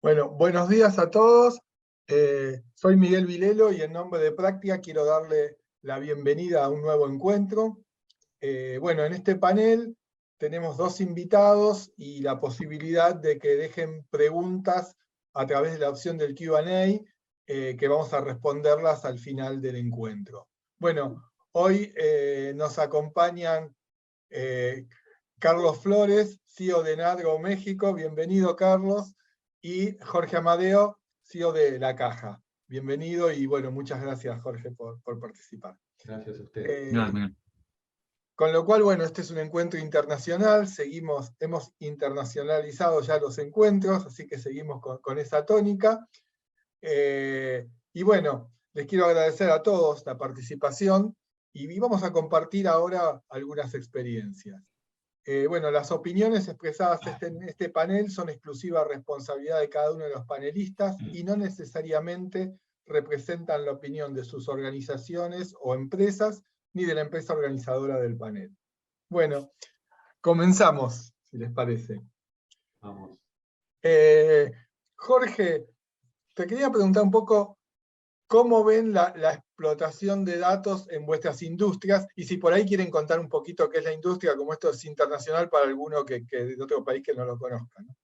Bueno, buenos días a todos. Soy Miguel Vilelo y en nombre de Práctica quiero darle la bienvenida a un nuevo encuentro. Bueno, en este panel tenemos dos invitados y la posibilidad de que dejen preguntas a través de la opción del Q&A, que vamos a responderlas al final del encuentro. Bueno, hoy nos acompañan Carlos Flores, CEO de Nadro México. Bienvenido, Carlos. Y Jorge Amadeo, CEO de La Caja. Bienvenido y bueno, muchas gracias, Jorge, por participar. Gracias a ustedes. Con lo cual, bueno, este es un encuentro internacional, hemos internacionalizado ya los encuentros, así que seguimos con esa tónica. Y bueno, les quiero agradecer a todos la participación y vamos a compartir ahora algunas experiencias. Bueno, las opiniones expresadas en este panel son exclusiva responsabilidad de cada uno de los panelistas y no necesariamente representan la opinión de sus organizaciones o empresas, ni de la empresa organizadora del panel. Bueno, comenzamos, si les parece. Vamos. Jorge, te quería preguntar un poco cómo ven la explotación de datos en vuestras industrias, y si por ahí quieren contar un poquito qué es la industria, como esto es internacional para alguno que de otro país que no lo conozca, ¿no?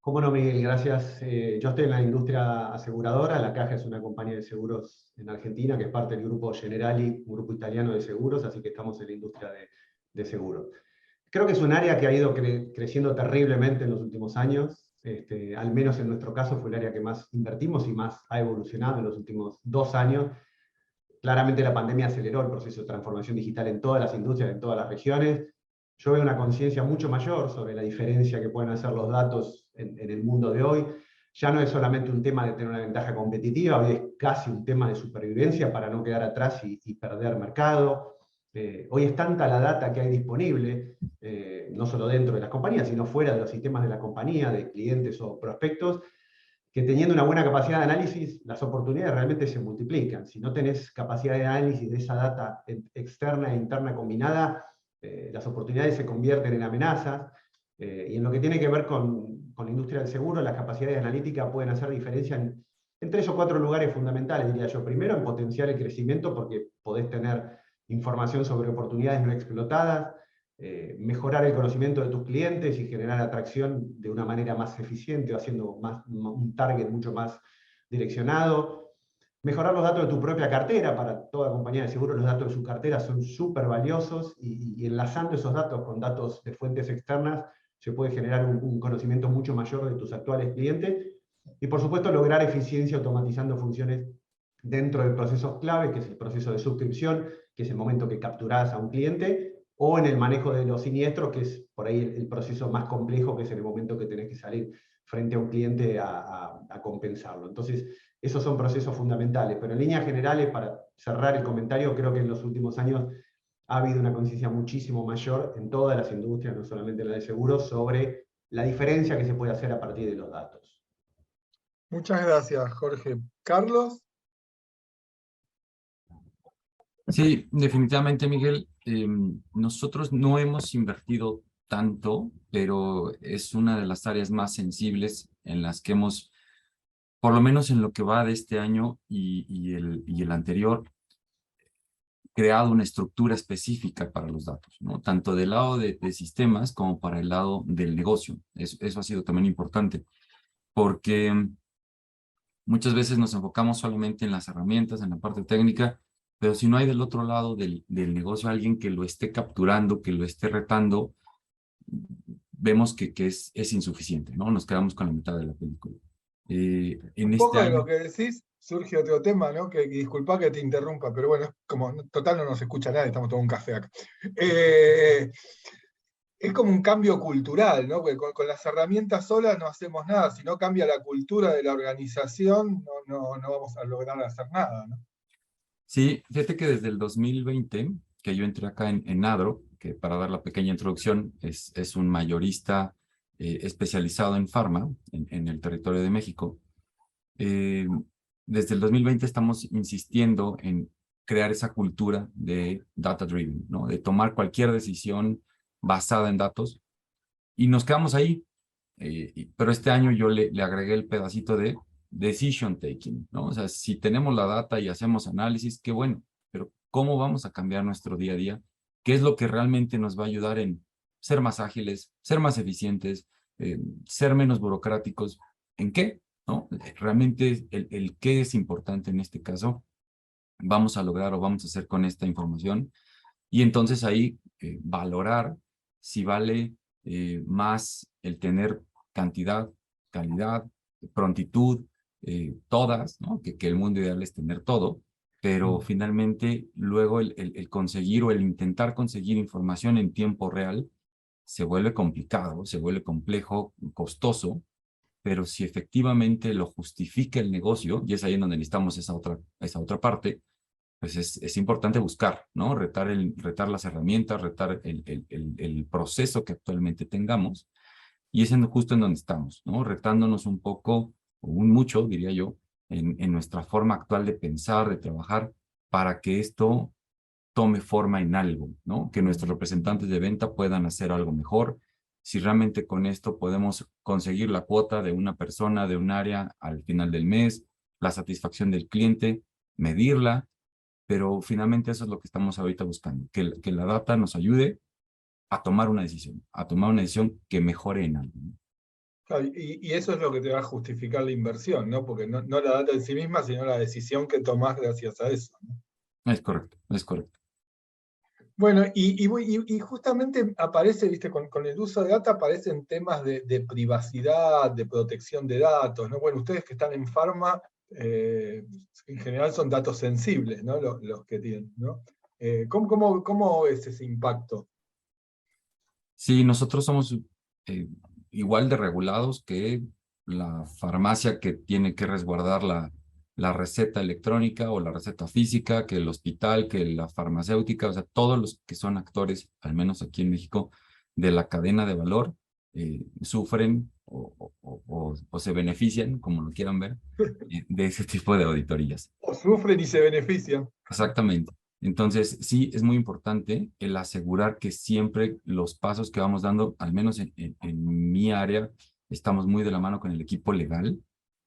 Cómo no, Miguel, gracias. Yo estoy en la industria aseguradora. La Caja es una compañía de seguros en Argentina que es parte del grupo Generali, un grupo italiano de seguros, así que estamos en la industria de seguros. Creo que es un área que ha ido creciendo terriblemente en los últimos años. Al menos en nuestro caso fue el área que más invertimos y más ha evolucionado en los últimos 2 años. Claramente la pandemia aceleró el proceso de transformación digital en todas las industrias, en todas las regiones. Yo veo una conciencia mucho mayor sobre la diferencia que pueden hacer los datos en el mundo de hoy. Ya no es solamente un tema de tener una ventaja competitiva, hoy es casi un tema de supervivencia para no quedar atrás y perder mercado. Hoy es tanta la data que hay disponible, no solo dentro de las compañías, sino fuera de los sistemas de la compañía, de clientes o prospectos, que teniendo una buena capacidad de análisis, las oportunidades realmente se multiplican. Si no tenés capacidad de análisis de esa data externa e interna combinada, las oportunidades se convierten en amenazas. Y en lo que tiene que ver con la industria del seguro, las capacidades analíticas pueden hacer diferencia en 3 o 4 lugares fundamentales, diría yo. Primero, en potenciar el crecimiento, porque podés tener información sobre oportunidades no explotadas, mejorar el conocimiento de tus clientes y generar atracción de una manera más eficiente, haciendo un target mucho más direccionado. Mejorar los datos de tu propia cartera. Para toda compañía de seguro, los datos de su cartera son súper valiosos y enlazando esos datos con datos de fuentes externas se puede generar un conocimiento mucho mayor de tus actuales clientes. Y por supuesto lograr eficiencia automatizando funciones dentro del proceso clave, que es el proceso de suscripción, que es el momento que capturás a un cliente, o en el manejo de los siniestros, que es por ahí el proceso más complejo, que es en el momento que tenés que salir frente a un cliente a compensarlo. Entonces, esos son procesos fundamentales, pero en líneas generales, para cerrar el comentario, creo que en los últimos años ha habido una conciencia muchísimo mayor en todas las industrias, no solamente en la de seguros, sobre la diferencia que se puede hacer a partir de los datos. Muchas gracias, Jorge. Carlos. Sí, definitivamente, Miguel. Nosotros no hemos invertido tanto, pero es una de las áreas más sensibles en las que hemos, por lo menos en lo que va de este año y el anterior, creado una estructura específica para los datos, ¿no? Tanto del lado de sistemas como para el lado del negocio. Eso ha sido también importante, porque muchas veces nos enfocamos solamente en las herramientas, en la parte técnica, pero si no hay del otro lado del negocio alguien que lo esté capturando, que lo esté retando, vemos que es insuficiente, ¿no? Nos quedamos con la mitad de la película. En Un este poco de año... lo que decís surge otro tema, ¿no? Que disculpa que te interrumpa, pero bueno, es como, total no nos escucha nadie, estamos tomando un café acá. Es como un cambio cultural, ¿no? Porque con las herramientas solas no hacemos nada. Si no cambia la cultura de la organización, no vamos a lograr hacer nada, ¿no? Sí, fíjate que desde el 2020, que yo entré acá en Nadro, que para dar la pequeña introducción, es un mayorista especializado en farma en el territorio de México. Desde el 2020 estamos insistiendo en crear esa cultura de data driven, ¿no? De tomar cualquier decisión basada en datos, y nos quedamos ahí. Pero este año yo le agregué el pedacito de decision taking, ¿no? O sea, si tenemos la data y hacemos análisis, qué bueno, pero ¿cómo vamos a cambiar nuestro día a día? ¿Qué es lo que realmente nos va a ayudar en ser más ágiles, ser más eficientes, ser menos burocráticos? ¿En qué? ¿No? Realmente el qué es importante en este caso, vamos a lograr o vamos a hacer con esta información. Y entonces ahí valorar si vale más el tener cantidad, calidad, prontitud, todas, ¿no? Que el mundo ideal es tener todo, pero finalmente luego el conseguir o el intentar conseguir información en tiempo real se vuelve complicado, se vuelve complejo, costoso, pero si efectivamente lo justifica el negocio, y es ahí en donde necesitamos esa otra parte, pues es importante buscar, ¿no? Retar las herramientas, retar el proceso que actualmente tengamos, y es justo en donde estamos, ¿no? Retándonos un poco, o un mucho, diría yo, en nuestra forma actual de pensar, de trabajar, para que esto tome forma en algo, ¿no? Que nuestros representantes de venta puedan hacer algo mejor. Si realmente con esto podemos conseguir la cuota de una persona, de un área al final del mes, la satisfacción del cliente, medirla, pero finalmente eso es lo que estamos ahorita buscando, que la data nos ayude a tomar una decisión que mejore en algo, ¿no? Claro, y eso es lo que te va a justificar la inversión, ¿no? Porque no la data en sí misma, sino la decisión que tomás gracias a eso, ¿no? Es correcto, es correcto. Bueno, y justamente aparece, viste, con el uso de data aparecen temas de privacidad, de protección de datos, ¿no? Bueno, ustedes que están en Pharma, en general son datos sensibles, ¿no? Los que tienen, ¿no? ¿Cómo ves ese impacto? Sí, nosotros somos igual de regulados que la farmacia que tiene que resguardar la receta electrónica o la receta física, que el hospital, que la farmacéutica, o sea, todos los que son actores, al menos aquí en México, de la cadena de valor, sufren o se benefician, como lo quieran ver, de ese tipo de auditorías. O sufren y se benefician. Exactamente. Entonces, sí, es muy importante el asegurar que siempre los pasos que vamos dando, al menos en mi área, estamos muy de la mano con el equipo legal,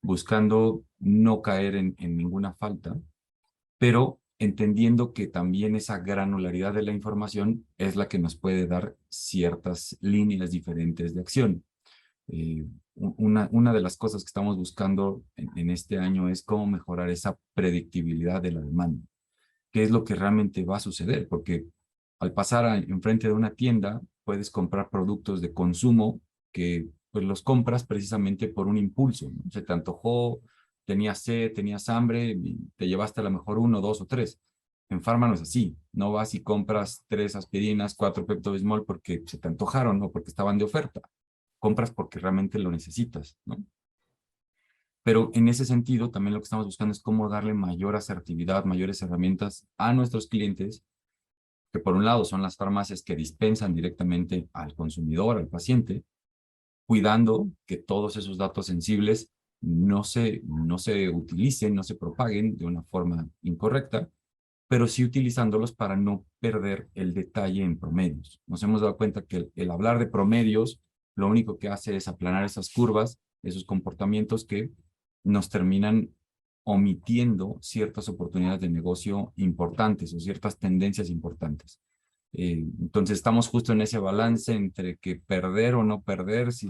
buscando no caer en ninguna falta, pero entendiendo que también esa granularidad de la información es la que nos puede dar ciertas líneas diferentes de acción. Una de las cosas que estamos buscando en este año es cómo mejorar esa predictibilidad de la demanda. ¿Qué es lo que realmente va a suceder? Porque al pasar enfrente de una tienda, puedes comprar productos de consumo que pues los compras precisamente por un impulso, ¿no? Se te antojó, tenías sed, tenías hambre, y te llevaste a lo mejor uno, dos o tres. En Pharma no es así. No vas y compras 3 aspirinas, 4 Pepto-Bismol porque se te antojaron o porque estaban de oferta. Compras porque realmente lo necesitas, ¿no? Pero en ese sentido, también lo que estamos buscando es cómo darle mayor asertividad, mayores herramientas a nuestros clientes, que por un lado son las farmacias que dispensan directamente al consumidor, al paciente, cuidando que todos esos datos sensibles no se utilicen, no se propaguen de una forma incorrecta, pero sí utilizándolos para no perder el detalle en promedios. Nos hemos dado cuenta que el hablar de promedios lo único que hace es aplanar esas curvas, esos comportamientos que nos terminan omitiendo ciertas oportunidades de negocio importantes o ciertas tendencias importantes. Entonces estamos justo en ese balance entre que perder o no perder, si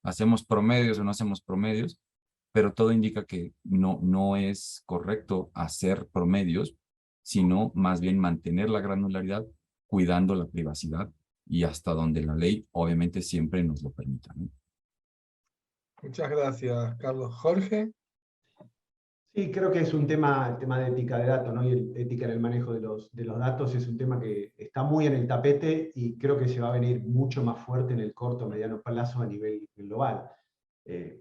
hacemos promedios o no hacemos promedios, pero todo indica que no es correcto hacer promedios, sino más bien mantener la granularidad, cuidando la privacidad y hasta donde la ley obviamente siempre nos lo permita, ¿no? Muchas gracias, Carlos. Jorge. Sí, creo que es un tema, el tema de ética de datos, ¿no? Y ética en el manejo de los datos es un tema que está muy en el tapete y creo que se va a venir mucho más fuerte en el corto o mediano plazo a nivel global.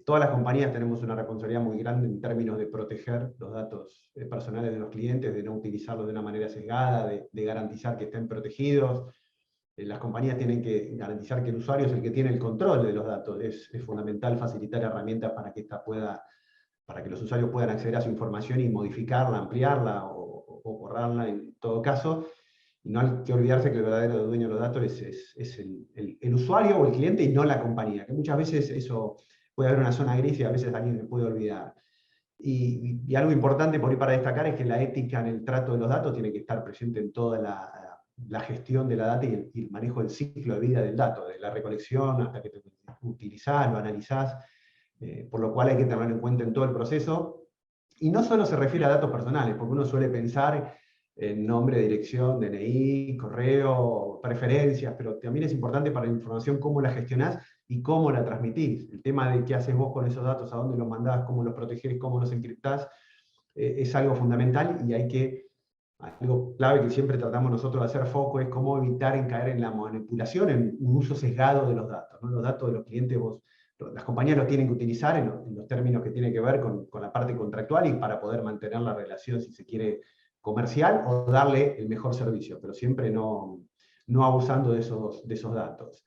Todas las compañías tenemos una responsabilidad muy grande en términos de proteger los datos personales de los clientes, de no utilizarlos de una manera sesgada, de garantizar que estén protegidos. Las compañías tienen que garantizar que el usuario es el que tiene el control de los datos. Es fundamental facilitar herramientas para que para que los usuarios puedan acceder a su información y modificarla, ampliarla o borrarla en todo caso. Y no hay que olvidarse que el verdadero dueño de los datos es el usuario o el cliente y no la compañía, que muchas veces eso puede haber una zona gris y a veces alguien se puede olvidar. Y algo importante por ahí para destacar es que la ética en el trato de los datos tiene que estar presente en toda la gestión de la data y el manejo del ciclo de vida del dato, de la recolección hasta que te utilizás, lo analizás, por lo cual hay que tenerlo en cuenta en todo el proceso. Y no solo se refiere a datos personales, porque uno suele pensar en nombre, dirección, DNI, correo, preferencias, pero también es importante para la información cómo la gestionás y cómo la transmitís. El tema de qué haces vos con esos datos, a dónde los mandás, cómo los protegés, cómo los encriptás, es algo fundamental y algo clave que siempre tratamos nosotros de hacer foco es cómo evitar caer en la manipulación, en un uso sesgado de los datos, ¿no? Los datos de los clientes, las compañías los tienen que utilizar en los términos que tienen que ver con la parte contractual y para poder mantener la relación, si se quiere, comercial o darle el mejor servicio, pero siempre no abusando de esos datos.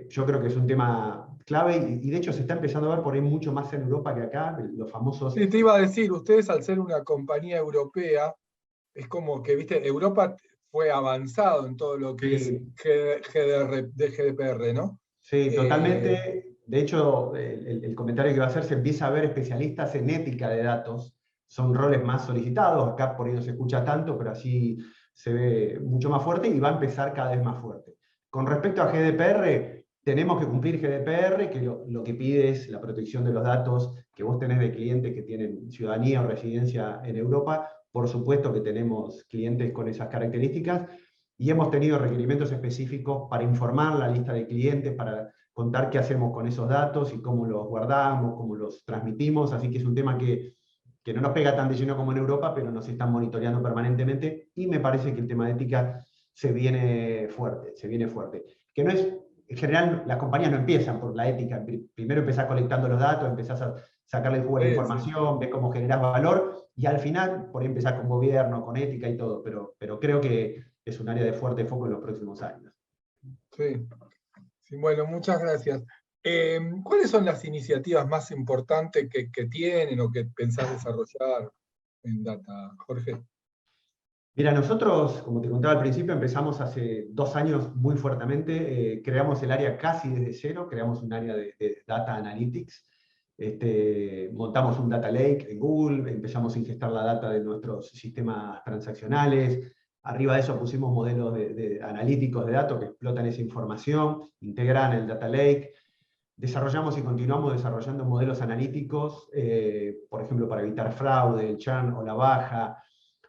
Yo creo que es un tema clave y de hecho se está empezando a ver por ahí mucho más en Europa que acá, los famosos... Sí, te iba a decir, ustedes al ser una compañía europea, es como que, viste, Europa fue avanzado en todo lo que es GDPR, ¿no? Sí, Eh, totalmente. De hecho, el comentario que va a hacer, se empieza a ver especialistas en ética de datos. Son roles más solicitados. Acá por ahí no se escucha tanto, pero así se ve mucho más fuerte y va a empezar cada vez más fuerte. Con respecto a GDPR, tenemos que cumplir GDPR, que lo que pide es la protección de los datos que vos tenés de clientes que tienen ciudadanía o residencia en Europa. Por supuesto que tenemos clientes con esas características. Y hemos tenido requerimientos específicos para informar la lista de clientes, para contar qué hacemos con esos datos y cómo los guardamos, cómo los transmitimos, así que es un tema que no nos pega tan de lleno como en Europa, pero nos están monitoreando permanentemente, y me parece que el tema de ética se viene fuerte, Que no es, en general, las compañías no empiezan por la ética, primero empezás colectando los datos, empezás a sacarle el jugo a la información, ves cómo generás valor, y al final, por ahí empezás con gobierno, con ética y todo, pero creo que es un área de fuerte foco en los próximos años. sí, sí, bueno, muchas gracias. ¿Cuáles son las iniciativas más importantes que tienen o que pensás desarrollar en Data, Jorge? Mira, nosotros, como te contaba al principio, empezamos hace 2 años muy fuertemente, creamos el área casi desde cero, creamos un área de Data Analytics, montamos un Data Lake en Google, empezamos a ingestar la data de nuestros sistemas transaccionales, arriba de eso pusimos modelos analíticos de datos que explotan esa información, integran el Data Lake, desarrollamos y continuamos desarrollando modelos analíticos, por ejemplo, para evitar fraude, el churn o la baja.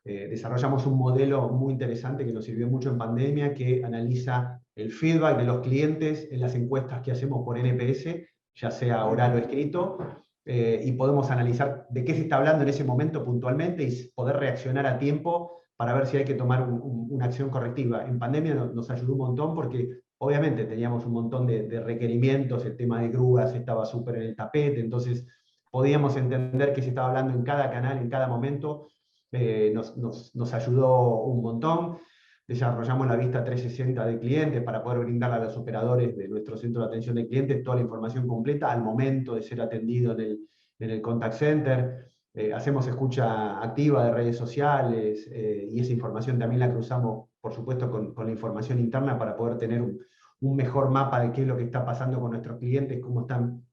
Desarrollamos un modelo muy interesante que nos sirvió mucho en pandemia, que analiza el feedback de los clientes en las encuestas que hacemos por NPS, ya sea oral o escrito, y podemos analizar de qué se está hablando en ese momento puntualmente y poder reaccionar a tiempo para ver si hay que tomar una acción correctiva. En pandemia nos ayudó un montón porque obviamente teníamos un montón de requerimientos, el tema de grúas estaba súper en el tapete, entonces podíamos entender qué se estaba hablando en cada canal, en cada momento. Nos ayudó un montón. Desarrollamos la vista 360 de clientes para poder brindarle a los operadores de nuestro centro de atención de clientes toda la información completa al momento de ser atendido en el contact center. Hacemos escucha activa de redes sociales y esa información también la cruzamos, por supuesto, con la información interna para poder tener un mejor mapa de qué es lo que está pasando con nuestros clientes, cómo están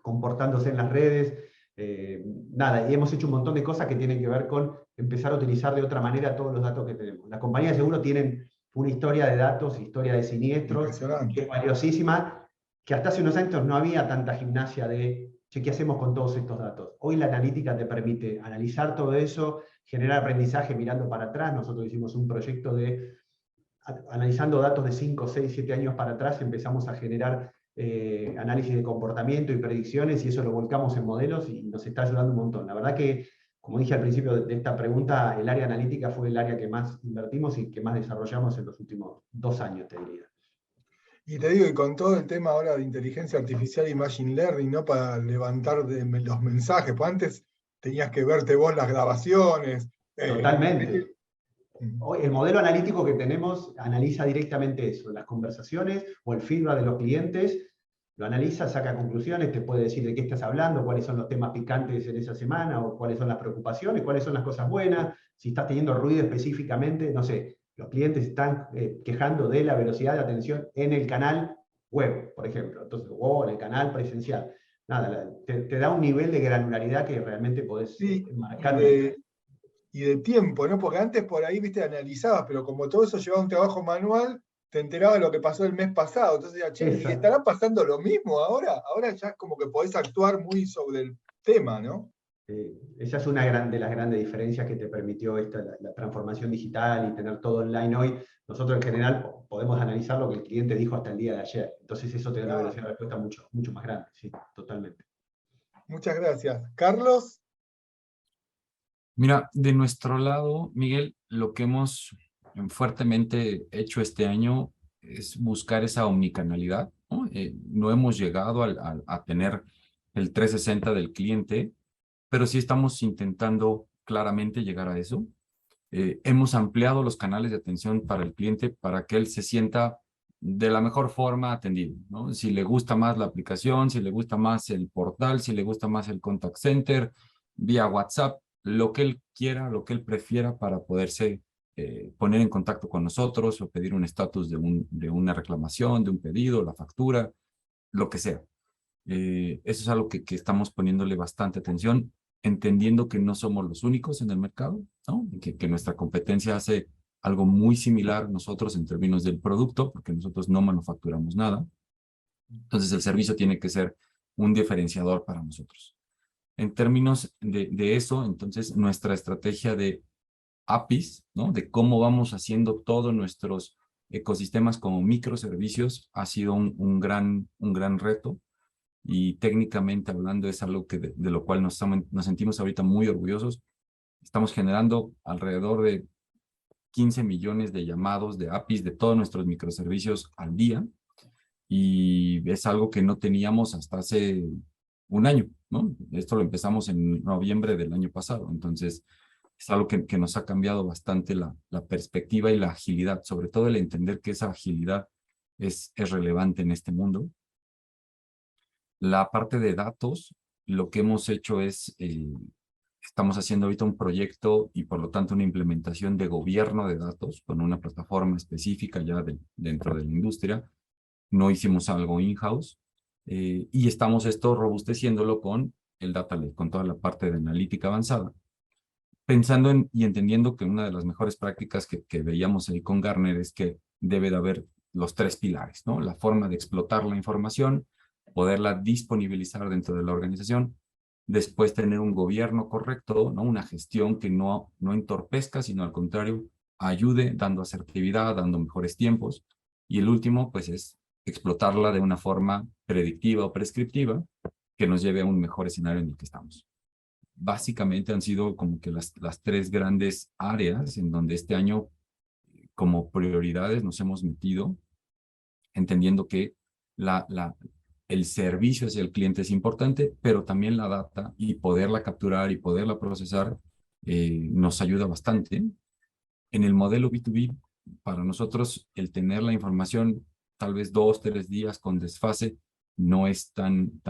comportándose en las redes. Y hemos hecho un montón de cosas que tienen que ver con empezar a utilizar de otra manera todos los datos que tenemos. Las compañías de seguro tienen una historia de datos, historia de siniestros, que es valiosísima, que hasta hace unos años no había tanta gimnasia de ¿qué hacemos con todos estos datos? Hoy la analítica te permite analizar todo eso, generar aprendizaje mirando para atrás. Nosotros hicimos un proyecto analizando datos de 5, 6, 7 años para atrás, empezamos a generar análisis de comportamiento y predicciones, y eso lo volcamos en modelos y nos está ayudando un montón. La verdad que, como dije al principio de esta pregunta, el área analítica fue el área que más invertimos y que más desarrollamos en los últimos 2 años, te diría. Y te digo, y con todo el tema ahora de inteligencia artificial y machine learning, ¿no? Para levantar los mensajes, pues antes tenías que verte vos las grabaciones. Totalmente. Hoy, el modelo analítico que tenemos analiza directamente eso, las conversaciones o el feedback de los clientes, lo analiza, saca conclusiones, te puede decir de qué estás hablando, cuáles son los temas picantes en esa semana, o cuáles son las preocupaciones, cuáles son las cosas buenas, si estás teniendo ruido específicamente, no sé, Los clientes están quejando de la velocidad de atención en el canal web, por ejemplo, entonces, o en el canal presencial. Nada, te da un nivel de granularidad que realmente podés Sí, marcar. y de tiempo, ¿no? Porque antes por ahí, viste, analizabas, pero como todo eso llevaba un trabajo manual, te enterabas de lo que pasó el mes pasado. Entonces ya, che, ¿y estará pasando lo mismo ahora? Ahora ya es como que podés actuar muy sobre el tema, ¿no? Esa es una de las grandes diferencias que te permitió la transformación digital y tener todo online hoy. Nosotros en general podemos analizar lo que el cliente dijo hasta el día de ayer. Entonces eso te da una velocidad de respuesta mucho, mucho más grande, sí, totalmente. Muchas gracias. Carlos. Mira, de nuestro lado, Miguel, lo que hemos fuertemente hecho este año es buscar esa omnicanalidad, ¿no? No hemos llegado a tener el 360 del cliente, pero sí estamos intentando claramente llegar a eso. Hemos ampliado los canales de atención para el cliente para que él se sienta de la mejor forma atendido, ¿no? Si le gusta más la aplicación, si le gusta más el portal, si le gusta más el contact center, vía WhatsApp, lo que él quiera, lo que él prefiera para poderse poner en contacto con nosotros o pedir un estatus de una reclamación, de un pedido, la factura, lo que sea. Eso es algo que estamos poniéndole bastante atención, entendiendo que no somos los únicos en el mercado, ¿no? Que nuestra competencia hace algo muy similar a nosotros en términos del producto, porque nosotros no manufacturamos nada. Entonces el servicio tiene que ser un diferenciador para nosotros. En términos de eso, entonces nuestra estrategia de APIs, ¿no? De cómo vamos haciendo todos nuestros ecosistemas como microservicios ha sido un gran reto. Y técnicamente hablando es algo que de lo cual nos sentimos ahorita muy orgullosos. Estamos generando alrededor de 15 millones de llamados de APIs de todos nuestros microservicios al día, y es algo que no teníamos hasta hace un año, ¿no? Esto lo empezamos en noviembre del año pasado, entonces es algo que nos ha cambiado bastante la perspectiva y la agilidad, sobre todo el entender que esa agilidad es relevante en este mundo. La parte de datos, lo que hemos hecho es, estamos haciendo ahorita un proyecto y por lo tanto una implementación de gobierno de datos con una plataforma específica ya dentro de la industria. No hicimos algo in-house y estamos esto robusteciéndolo con el Data Lake, con toda la parte de analítica avanzada. Pensando y entendiendo que una de las mejores prácticas que veíamos ahí con Gartner es que debe de haber los tres pilares, ¿no? La forma de explotar la información, poderla disponibilizar dentro de la organización, después tener un gobierno correcto, ¿no? Una gestión que no entorpezca, sino al contrario, ayude dando asertividad, dando mejores tiempos. Y el último, pues es explotarla de una forma predictiva o prescriptiva que nos lleve a un mejor escenario en el que estamos. Básicamente han sido como que las tres grandes áreas en donde este año como prioridades nos hemos metido, entendiendo que el servicio hacia el cliente es importante, pero también la data y poderla capturar y poderla procesar nos ayuda bastante. En el modelo B2B, para nosotros el tener la información tal vez 2, 3 días con desfase no es tan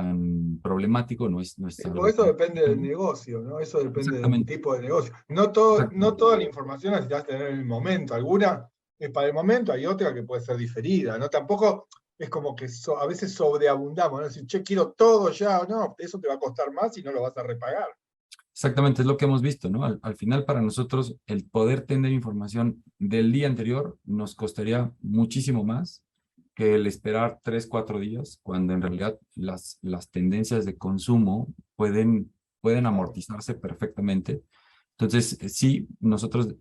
problemático, no es algo Por eso tan... depende del negocio, ¿no? Eso depende del Exactamente. tipo de negocio. No toda la información la necesitas tener en el momento. Alguna es para el momento, hay otra que puede ser diferida, ¿no? Tampoco es como que a veces sobreabundamos, ¿no? Si, che, quiero todo ya, no, eso te va a costar más y no lo vas a repagar. Exactamente, es lo que hemos visto, ¿no? Al final, para nosotros, el poder tener información del día anterior nos costaría muchísimo más que el esperar 3, 4 días, cuando en realidad las tendencias de consumo pueden amortizarse perfectamente. Entonces, sí, nosotros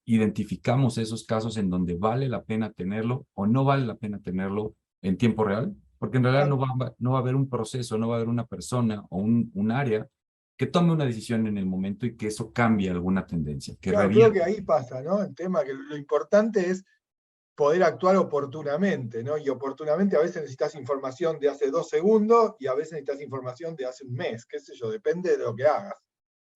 identificamos esos casos en donde vale la pena tenerlo o no vale la pena tenerlo en tiempo real, porque en realidad no va a haber un proceso, no va a haber una persona o un área que tome una decisión en el momento y que eso cambie alguna tendencia, que Claro, creo revierta. que ahí pasa, ¿no? El tema que lo importante es poder actuar oportunamente, ¿no? Y oportunamente a veces necesitas información de hace 2 segundos y a veces necesitas información de hace un mes, qué sé yo, depende de lo que hagas.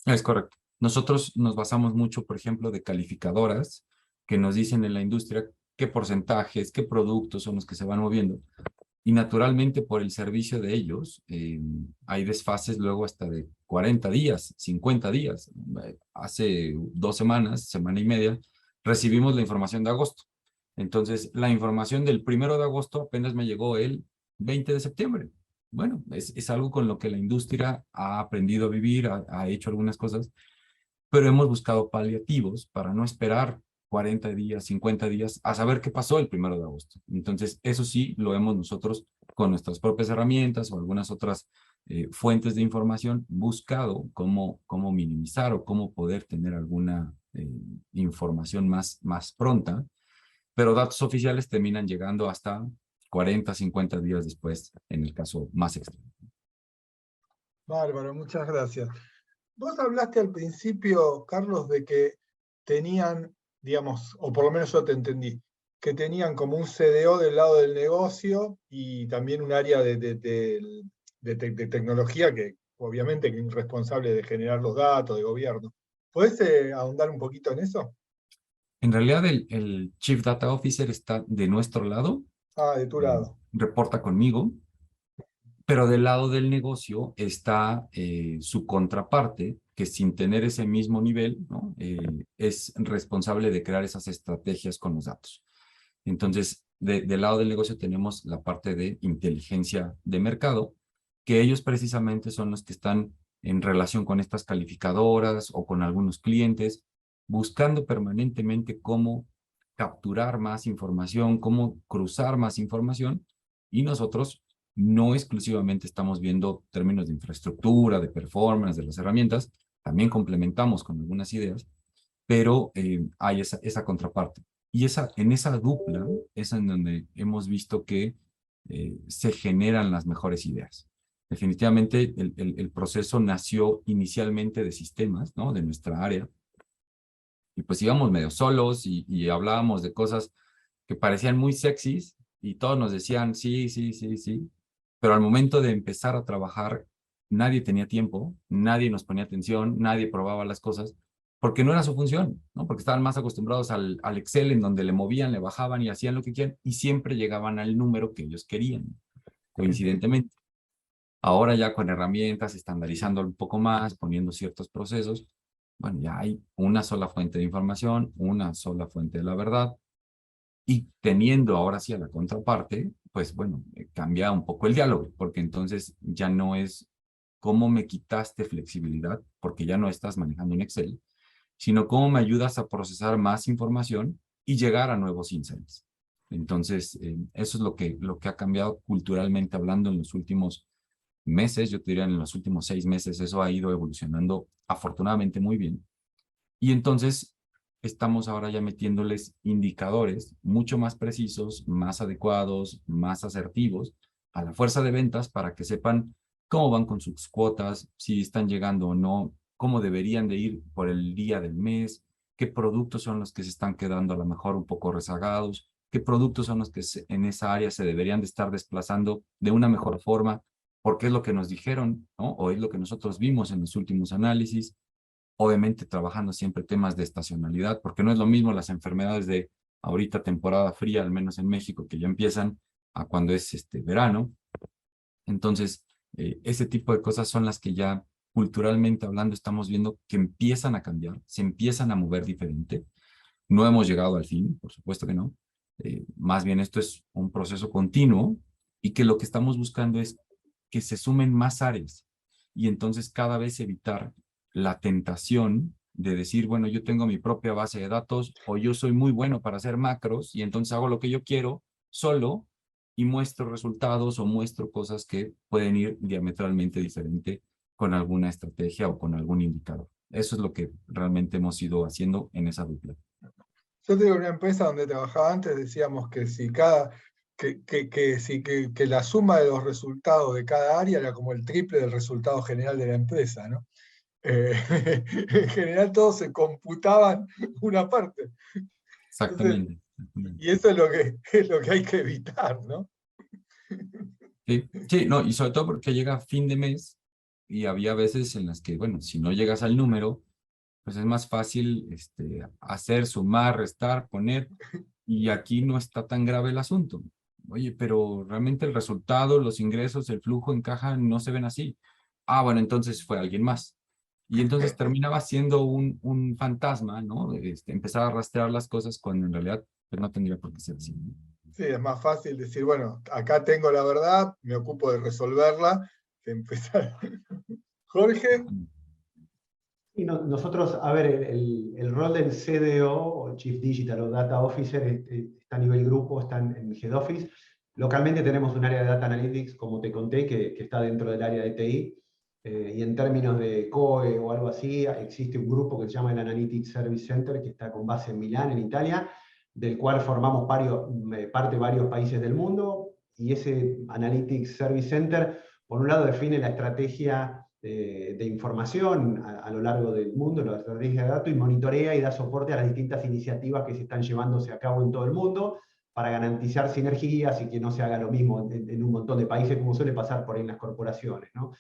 Es correcto. Nosotros nos basamos mucho, por ejemplo, de calificadoras que nos dicen en la industria qué porcentajes, qué productos son los que se van moviendo. Y naturalmente por el servicio de ellos, hay desfases luego hasta de 40 días, 50 días. Hace 2 semanas, semana y media, recibimos la información de agosto. Entonces, la información del 1 de agosto apenas me llegó el 20 de septiembre. Bueno, es algo con lo que la industria ha aprendido a vivir, ha hecho algunas cosas, pero hemos buscado paliativos para no esperar 40 días, 50 días a saber qué pasó el 1 de agosto. Entonces, eso sí lo hemos nosotros con nuestras propias herramientas o algunas otras fuentes de información buscado cómo minimizar o cómo poder tener alguna información más pronta, pero datos oficiales terminan llegando hasta 40, 50 días después, en el caso más extremo. Bárbaro, muchas gracias. Vos hablaste al principio, Carlos, de que tenían, digamos, o por lo menos yo te entendí, que tenían como un CDO del lado del negocio y también un área de tecnología que obviamente es responsable de generar los datos de gobierno. ¿Podés ahondar un poquito en eso? En realidad, el Chief Data Officer está de nuestro lado, Ah, de tu lado. reporta conmigo, pero del lado del negocio está su contraparte, que sin tener ese mismo nivel, ¿no? Es responsable de crear esas estrategias con los datos. Entonces, del lado del negocio tenemos la parte de inteligencia de mercado, que ellos precisamente son los que están en relación con estas calificadoras o con algunos clientes, buscando permanentemente cómo capturar más información, cómo cruzar más información, y nosotros no exclusivamente estamos viendo términos de infraestructura, de performance, de las herramientas, también complementamos con algunas ideas, pero hay esa contraparte. Y en esa dupla es en donde hemos visto que se generan las mejores ideas. Definitivamente el proceso nació inicialmente de sistemas, ¿no? De nuestra área. Y pues íbamos medio solos y hablábamos de cosas que parecían muy sexys y todos nos decían sí, sí, sí, sí. Pero al momento de empezar a trabajar, nadie tenía tiempo, nadie nos ponía atención, nadie probaba las cosas, porque no era su función, ¿no? Porque estaban más acostumbrados al Excel, en donde le movían, le bajaban y hacían lo que quieran, y siempre llegaban al número que ellos querían, coincidentemente. Ahora ya con herramientas, estandarizando un poco más, poniendo ciertos procesos, bueno, ya hay una sola fuente de información, una sola fuente de la verdad, y teniendo ahora sí a la contraparte, pues bueno, cambia un poco el diálogo, porque entonces ya no es cómo me quitaste flexibilidad, porque ya no estás manejando un Excel, sino cómo me ayudas a procesar más información y llegar a nuevos insights. Entonces, eso es lo que ha cambiado culturalmente hablando en los últimos meses. Yo te diría en los últimos 6 meses, eso ha ido evolucionando afortunadamente muy bien. Y entonces estamos ahora ya metiéndoles indicadores mucho más precisos, más adecuados, más asertivos a la fuerza de ventas para que sepan cómo van con sus cuotas, si están llegando o no, cómo deberían de ir por el día del mes, qué productos son los que se están quedando a lo mejor un poco rezagados, qué productos son los que en esa área se deberían de estar desplazando de una mejor forma, porque es lo que nos dijeron, ¿no? O es lo que nosotros vimos en los últimos análisis. Obviamente trabajando siempre temas de estacionalidad, porque no es lo mismo las enfermedades de ahorita temporada fría, al menos en México, que ya empiezan a cuando es verano. Entonces, ese tipo de cosas son las que ya culturalmente hablando estamos viendo que empiezan a cambiar, se empiezan a mover diferente. No hemos llegado al fin, por supuesto que no. Más bien esto es un proceso continuo y que lo que estamos buscando es que se sumen más áreas y entonces cada vez evitar la tentación de decir, bueno, yo tengo mi propia base de datos o yo soy muy bueno para hacer macros y entonces hago lo que yo quiero solo y muestro resultados o muestro cosas que pueden ir diametralmente diferente con alguna estrategia o con algún indicador. Eso es lo que realmente hemos ido haciendo en esa dupla. Yo tengo una empresa donde trabajaba antes, decíamos que si que la suma de los resultados de cada área era como el triple del resultado general de la empresa, ¿no? En general todos se computaban una parte. Entonces, Exactamente. Exactamente. y eso es lo que hay que evitar, ¿no? Sí, sí, no, y sobre todo porque llega fin de mes y había veces en las que, bueno, si no llegas al número, pues es más fácil hacer, sumar, restar, poner, y aquí no está tan grave el asunto. Oye, pero realmente el resultado, los ingresos, el flujo en caja no se ven así. Ah, bueno, entonces fue alguien más. Y entonces terminaba siendo un fantasma, ¿no? Empezaba a rastrear las cosas cuando en realidad pues, no tendría por qué ser así, ¿no? Sí, es más fácil decir, bueno, acá tengo la verdad, me ocupo de resolverla, que empezar. Jorge, Y nosotros, a ver, el rol del CDO, o Chief Digital o Data Officer, está a nivel grupo, está en Head Office. Localmente tenemos un área de Data Analytics, como te conté, que está dentro del área de TI. Y en términos de COE o algo así, existe un grupo que se llama el Analytics Service Center, que está con base en Milán, en Italia, del cual formamos parte de varios países del mundo. Y ese Analytics Service Center, por un lado, define la estrategia de información a lo largo del mundo, la estrategia de datos, y monitorea y da soporte a las distintas iniciativas que se están llevándose a cabo en todo el mundo para garantizar sinergias y que no se haga lo mismo en un montón de países como suele pasar por ahí en las corporaciones, ¿no?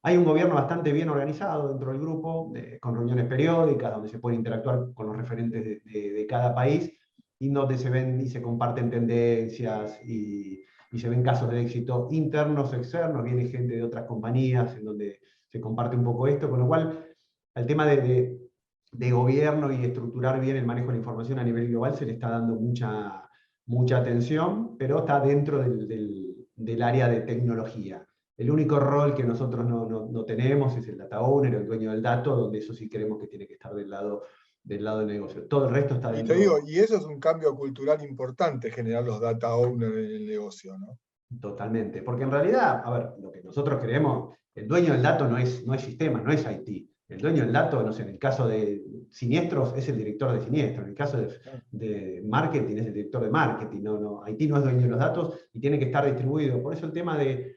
Hay un gobierno bastante bien organizado dentro del grupo, con reuniones periódicas donde se puede interactuar con los referentes de cada país y donde se ven y se comparten tendencias y se ven casos de éxito internos o externos, viene gente de otras compañías en donde se comparte un poco esto, con lo cual al tema de gobierno y estructurar bien el manejo de la información a nivel global se le está dando mucha atención, pero está dentro del área de tecnología. El único rol que nosotros no tenemos es el data owner, el dueño del dato, donde eso sí creemos que tiene que estar del lado del negocio. Todo el resto está y te digo, dentro. y eso es un cambio cultural importante, generar los data owners en el negocio, ¿no? Totalmente, porque en realidad, a ver, lo que nosotros creemos, el dueño del dato no es sistema, no es IT. El dueño del dato, no sé, en el caso de siniestros es el director de siniestros, en el caso de marketing es el director de marketing, IT no es dueño de los datos y tiene que estar distribuido. Por eso el tema de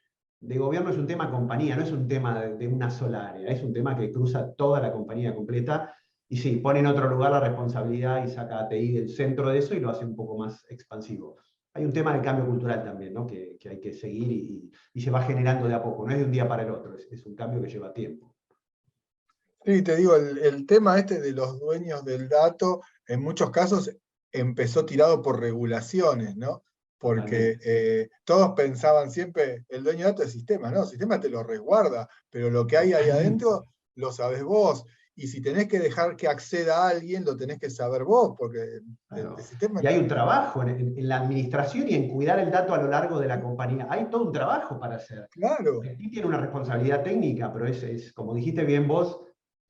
gobierno es un tema compañía, no es un tema de una sola área, es un tema que cruza toda la compañía completa y sí, pone en otro lugar la responsabilidad y saca a TI del centro de eso y lo hace un poco más expansivo. Hay un tema de cambio cultural también, ¿no? que hay que seguir y se va generando de a poco, no es de un día para el otro, es un cambio que lleva tiempo. Sí, te digo, el tema este de los dueños del dato, en muchos casos empezó tirado por regulaciones, ¿no? Porque Totalmente. todos pensaban siempre, el dueño de datos es sistema, ¿no? El sistema te lo resguarda, pero lo que hay ahí Totalmente. adentro lo sabes vos. Y si tenés que dejar que acceda a alguien, lo tenés que saber vos, porque Claro. el sistema Y hay un está... trabajo en la administración y en cuidar el dato a lo largo de la compañía. Hay todo un trabajo para hacer. Claro, Sí tiene una responsabilidad técnica, pero como dijiste bien vos,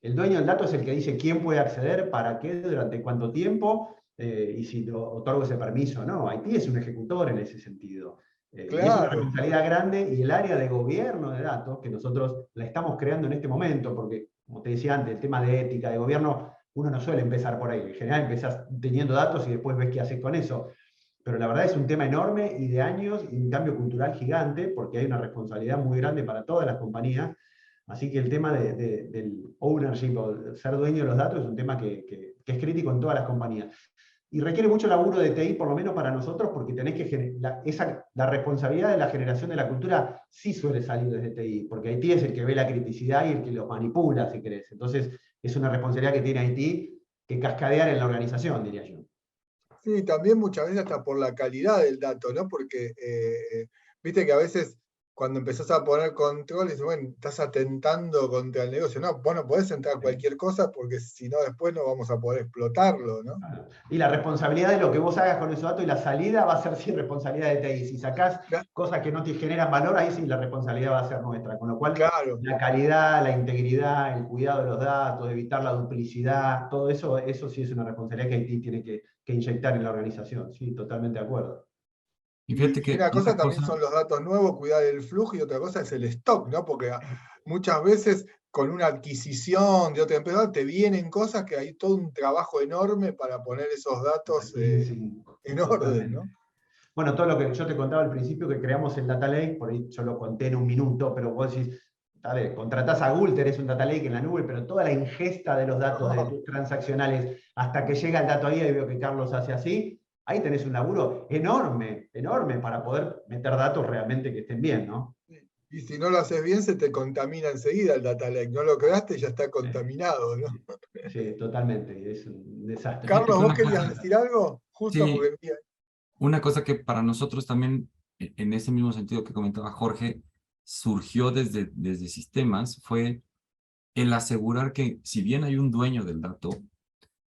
el dueño del dato es el que dice quién puede acceder, para qué, durante cuánto tiempo, y si otorgo ese permiso o no. Haití es un ejecutor en ese sentido. Y es una claro. responsabilidad grande, y el área de gobierno de datos, que nosotros la estamos creando en este momento, porque, como te decía antes, el tema de ética, de gobierno, uno no suele empezar por ahí. En general empezás teniendo datos y después ves qué haces con eso. Pero la verdad es un tema enorme y de años y un cambio cultural gigante porque hay una responsabilidad muy grande para todas las compañías. Así que el tema del ownership o ser dueño de los datos es un tema que es crítico en todas las compañías. Y requiere mucho laburo de TI, por lo menos para nosotros, porque tenés que la responsabilidad de la generación de la cultura sí suele salir desde TI, porque IT es el que ve la criticidad y el que lo manipula, si querés. Entonces, es una responsabilidad que tiene IT que cascadear en la organización, diría yo. Sí, también muchas veces hasta por la calidad del dato, ¿no? Porque viste que a veces cuando empezás a poner control, dices, bueno, estás atentando contra el negocio. No, vos no podés entrar a cualquier cosa porque si no después no vamos a poder explotarlo, ¿no? Claro. Y la responsabilidad de lo que vos hagas con esos datos y la salida va a ser sin responsabilidad de TI. Si sacás cosas que no te generan valor, ahí sí la responsabilidad va a ser nuestra. Con lo cual, Claro. la calidad, la integridad, el cuidado de los datos, evitar la duplicidad, todo eso sí es una responsabilidad que IT tiene que inyectar en la organización. Sí, totalmente de acuerdo. Y fíjate Y que una cosa una también cosa, son los datos nuevos, cuidar el flujo, y otra cosa es el stock, ¿no? Porque muchas veces con una adquisición de otra empresa te vienen cosas que hay todo un trabajo enorme para poner esos datos Sí, en orden, totalmente. ¿no? Bueno, todo lo que yo te contaba al principio, que creamos el Data Lake, por ahí yo lo conté en un minuto, pero vos decís, dale, contratás a Google, tenés un Data Lake en la nube, pero toda la ingesta de los datos de tus transaccionales hasta que llega el dato ahí, y veo que Carlos hace así, ahí tenés un laburo enorme, enorme para poder meter datos realmente que estén bien, ¿no? Y si no lo haces bien, se te contamina enseguida el data lake. No lo creaste y ya está Sí, contaminado, ¿no? sí, totalmente, es un desastre. fíjate Carlos, que ¿vos una querías cosa, decir algo? Justo sí, porque mira, una cosa que para nosotros también, en ese mismo sentido que comentaba Jorge, surgió desde sistemas, fue el asegurar que si bien hay un dueño del dato,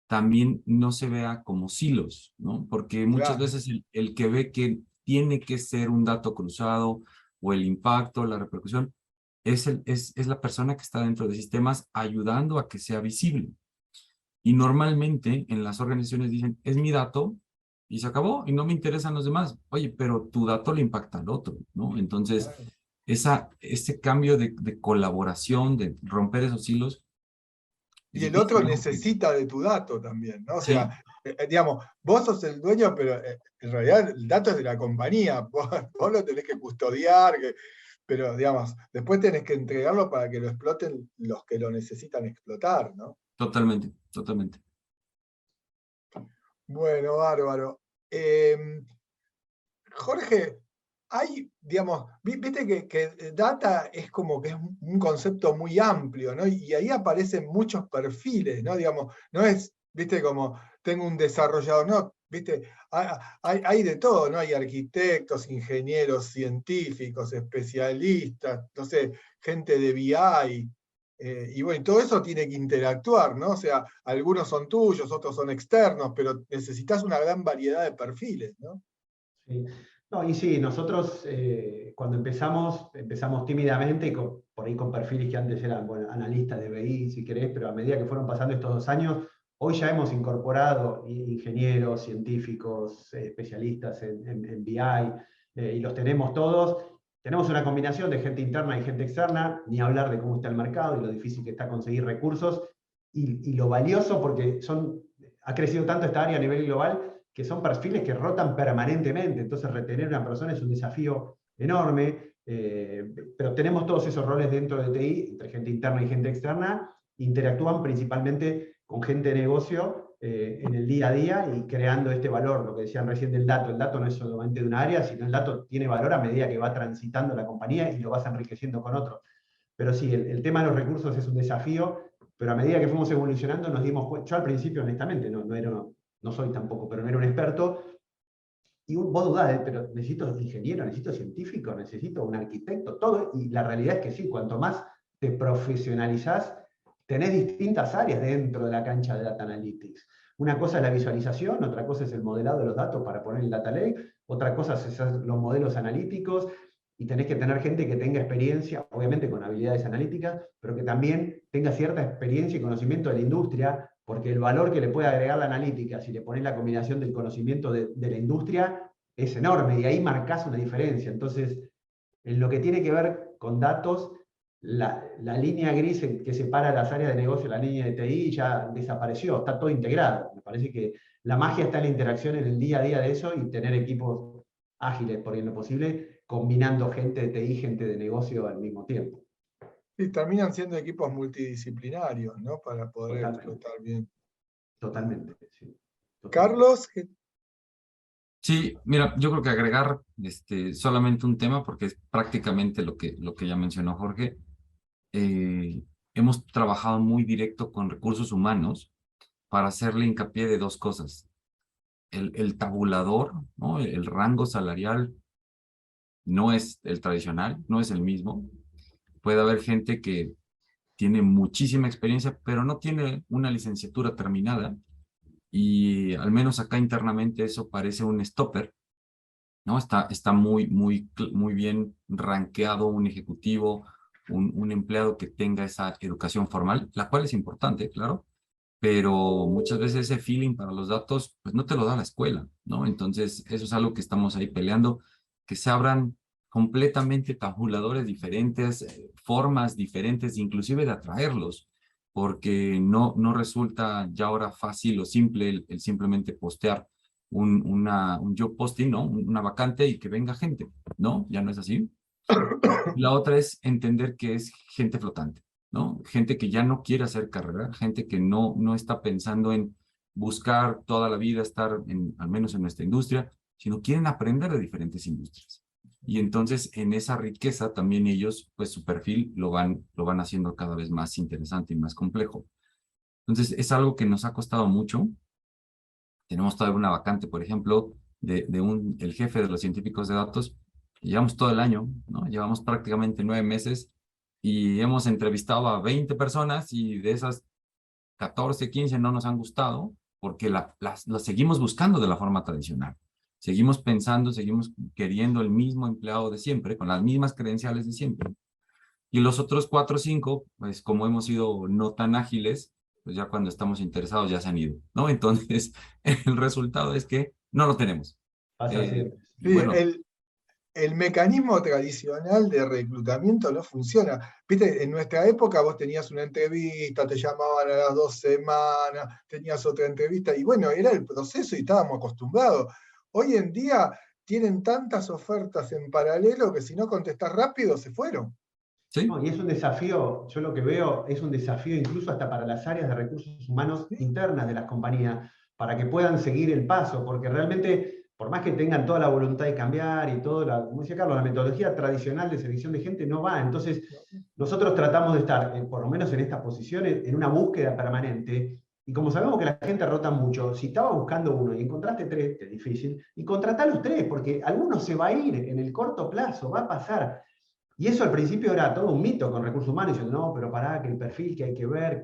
también no se vea como silos, ¿no? Porque muchas Claro. veces el que ve que tiene que ser un dato cruzado o el impacto, la repercusión, es la persona que está dentro de sistemas ayudando a que sea visible. Y normalmente en las organizaciones dicen, es mi dato y se acabó y no me interesan los demás. Oye, pero tu dato le impacta al otro, ¿no? Entonces, Claro. ese cambio de colaboración, de romper esos hilos, es Y el otro difícil, ¿no? necesita de tu dato también, ¿no? O Sí, sea, digamos, vos sos el dueño, pero en realidad el dato es de la compañía, vos lo tenés que custodiar, pero digamos, después tenés que entregarlo para que lo exploten los que lo necesitan explotar, ¿no? totalmente, totalmente. Bueno, bárbaro. Jorge, hay, digamos, viste que data es como que es un concepto muy amplio, ¿no? Y ahí aparecen muchos perfiles, ¿no? Digamos, no es, viste, como tengo un desarrollador, no, viste, hay de todo, ¿no? Hay arquitectos, ingenieros, científicos, especialistas, no sé, gente de BI. Y bueno, todo eso tiene que interactuar, ¿no? O sea, algunos son tuyos, otros son externos, pero necesitas una gran variedad de perfiles, ¿no? Sí. No, y sí, nosotros cuando empezamos tímidamente, y por ahí con perfiles que antes eran, bueno, analistas de BI, si querés, pero a medida que fueron pasando estos 2 años, hoy ya hemos incorporado ingenieros, científicos, especialistas en BI, y los tenemos todos. Tenemos una combinación de gente interna y gente externa, ni hablar de cómo está el mercado y lo difícil que está conseguir recursos, y lo valioso, porque ha crecido tanto esta área a nivel global, que son perfiles que rotan permanentemente, entonces retener a una persona es un desafío enorme, pero tenemos todos esos roles dentro de TI, entre gente interna y gente externa, interactúan principalmente con gente de negocio en el día a día y creando este valor, lo que decían recién del dato. El dato no es solamente de un área, sino el dato tiene valor a medida que va transitando la compañía y lo vas enriqueciendo con otros. Pero sí, el tema de los recursos es un desafío, pero a medida que fuimos evolucionando nos dimos cuenta, yo al principio honestamente no soy tampoco, pero no era un experto, y vos dudás, pero necesito ingeniero, necesito científico, necesito un arquitecto, todo, y la realidad es que sí, cuanto más te profesionalizás, tenés distintas áreas dentro de la cancha de Data Analytics. Una cosa es la visualización, otra cosa es el modelado de los datos para poner el data lake, otra cosa es los modelos analíticos, y tenés que tener gente que tenga experiencia, obviamente con habilidades analíticas, pero que también tenga cierta experiencia y conocimiento de la industria, porque el valor que le puede agregar la analítica, si le pones la combinación del conocimiento de la industria, es enorme, y ahí marcas una diferencia. Entonces, en lo que tiene que ver con datos, la línea gris que separa las áreas de negocio, la línea de TI, ya desapareció, está todo integrado. Me parece que la magia está en la interacción en el día a día de eso y tener equipos ágiles, por en lo posible, combinando gente de TI, gente de negocio al mismo tiempo. Y terminan siendo equipos multidisciplinarios, ¿no? Para poder Totalmente, explotar bien. totalmente, sí, totalmente. Carlos, Sí, mira, yo creo que agregar solamente un tema, porque es prácticamente lo que ya mencionó Jorge. Hemos trabajado muy directo con recursos humanos para hacerle hincapié de dos cosas. El tabulador, ¿no? El rango salarial no es el tradicional, no es el mismo. Puede haber gente que tiene muchísima experiencia, pero no tiene una licenciatura terminada, y al menos acá internamente eso parece un stopper, ¿no? Está muy bien rankeado un ejecutivo, un empleado que tenga esa educación formal, la cual es importante, claro, pero muchas veces ese feeling para los datos, pues no te lo da la escuela, ¿no? Entonces, eso es algo que estamos ahí peleando, que se abran completamente tabuladores diferentes, formas diferentes, inclusive de atraerlos, porque no resulta ya ahora fácil o simple el simplemente postear un job posting, ¿no? Una vacante y que venga gente, ¿no? Ya no es así. La otra es entender que es gente flotante, ¿no? Gente que ya no quiere hacer carrera, gente que no está pensando en buscar toda la vida estar al menos en nuestra industria, sino quieren aprender de diferentes industrias. Y entonces en esa riqueza también ellos, pues su perfil lo van haciendo cada vez más interesante y más complejo. Entonces es algo que nos ha costado mucho. Tenemos todavía una vacante, por ejemplo, el jefe de los científicos de datos. Llevamos todo el año, ¿no? Llevamos prácticamente 9 meses y hemos entrevistado a 20 personas y de esas 14, 15 no nos han gustado porque las seguimos buscando de la forma tradicional. Seguimos pensando, seguimos queriendo el mismo empleado de siempre, con las mismas credenciales de siempre. Y los otros 4 o 5, pues como hemos sido no tan ágiles, pues ya cuando estamos interesados ya se han ido, ¿no? Entonces, el resultado es que no lo tenemos. Pasa siempre. Y Sí, bueno, el mecanismo tradicional de reclutamiento no funciona. Viste, en nuestra época vos tenías una entrevista, te llamaban a las 2 semanas, tenías otra entrevista, y bueno, era el proceso y estábamos acostumbrados. Hoy en día tienen tantas ofertas en paralelo que si no contestás rápido, se fueron. sí, No, y es un desafío, yo lo que veo es un desafío incluso hasta para las áreas de recursos humanos ¿Sí? internas de las compañías, para que puedan seguir el paso, porque realmente, por más que tengan toda la voluntad de cambiar y todo, como decía Carlos, la metodología tradicional de selección de gente no va. Entonces, nosotros tratamos de estar, por lo menos en estas posiciones, en una búsqueda permanente, y como sabemos que la gente rota mucho, si estaba buscando uno y encontraste 3, que es difícil, y contratá los 3, porque alguno se va a ir en el corto plazo, va a pasar. Y eso al principio era todo un mito con recursos humanos, diciendo, no, pero pará, que el perfil que hay que ver,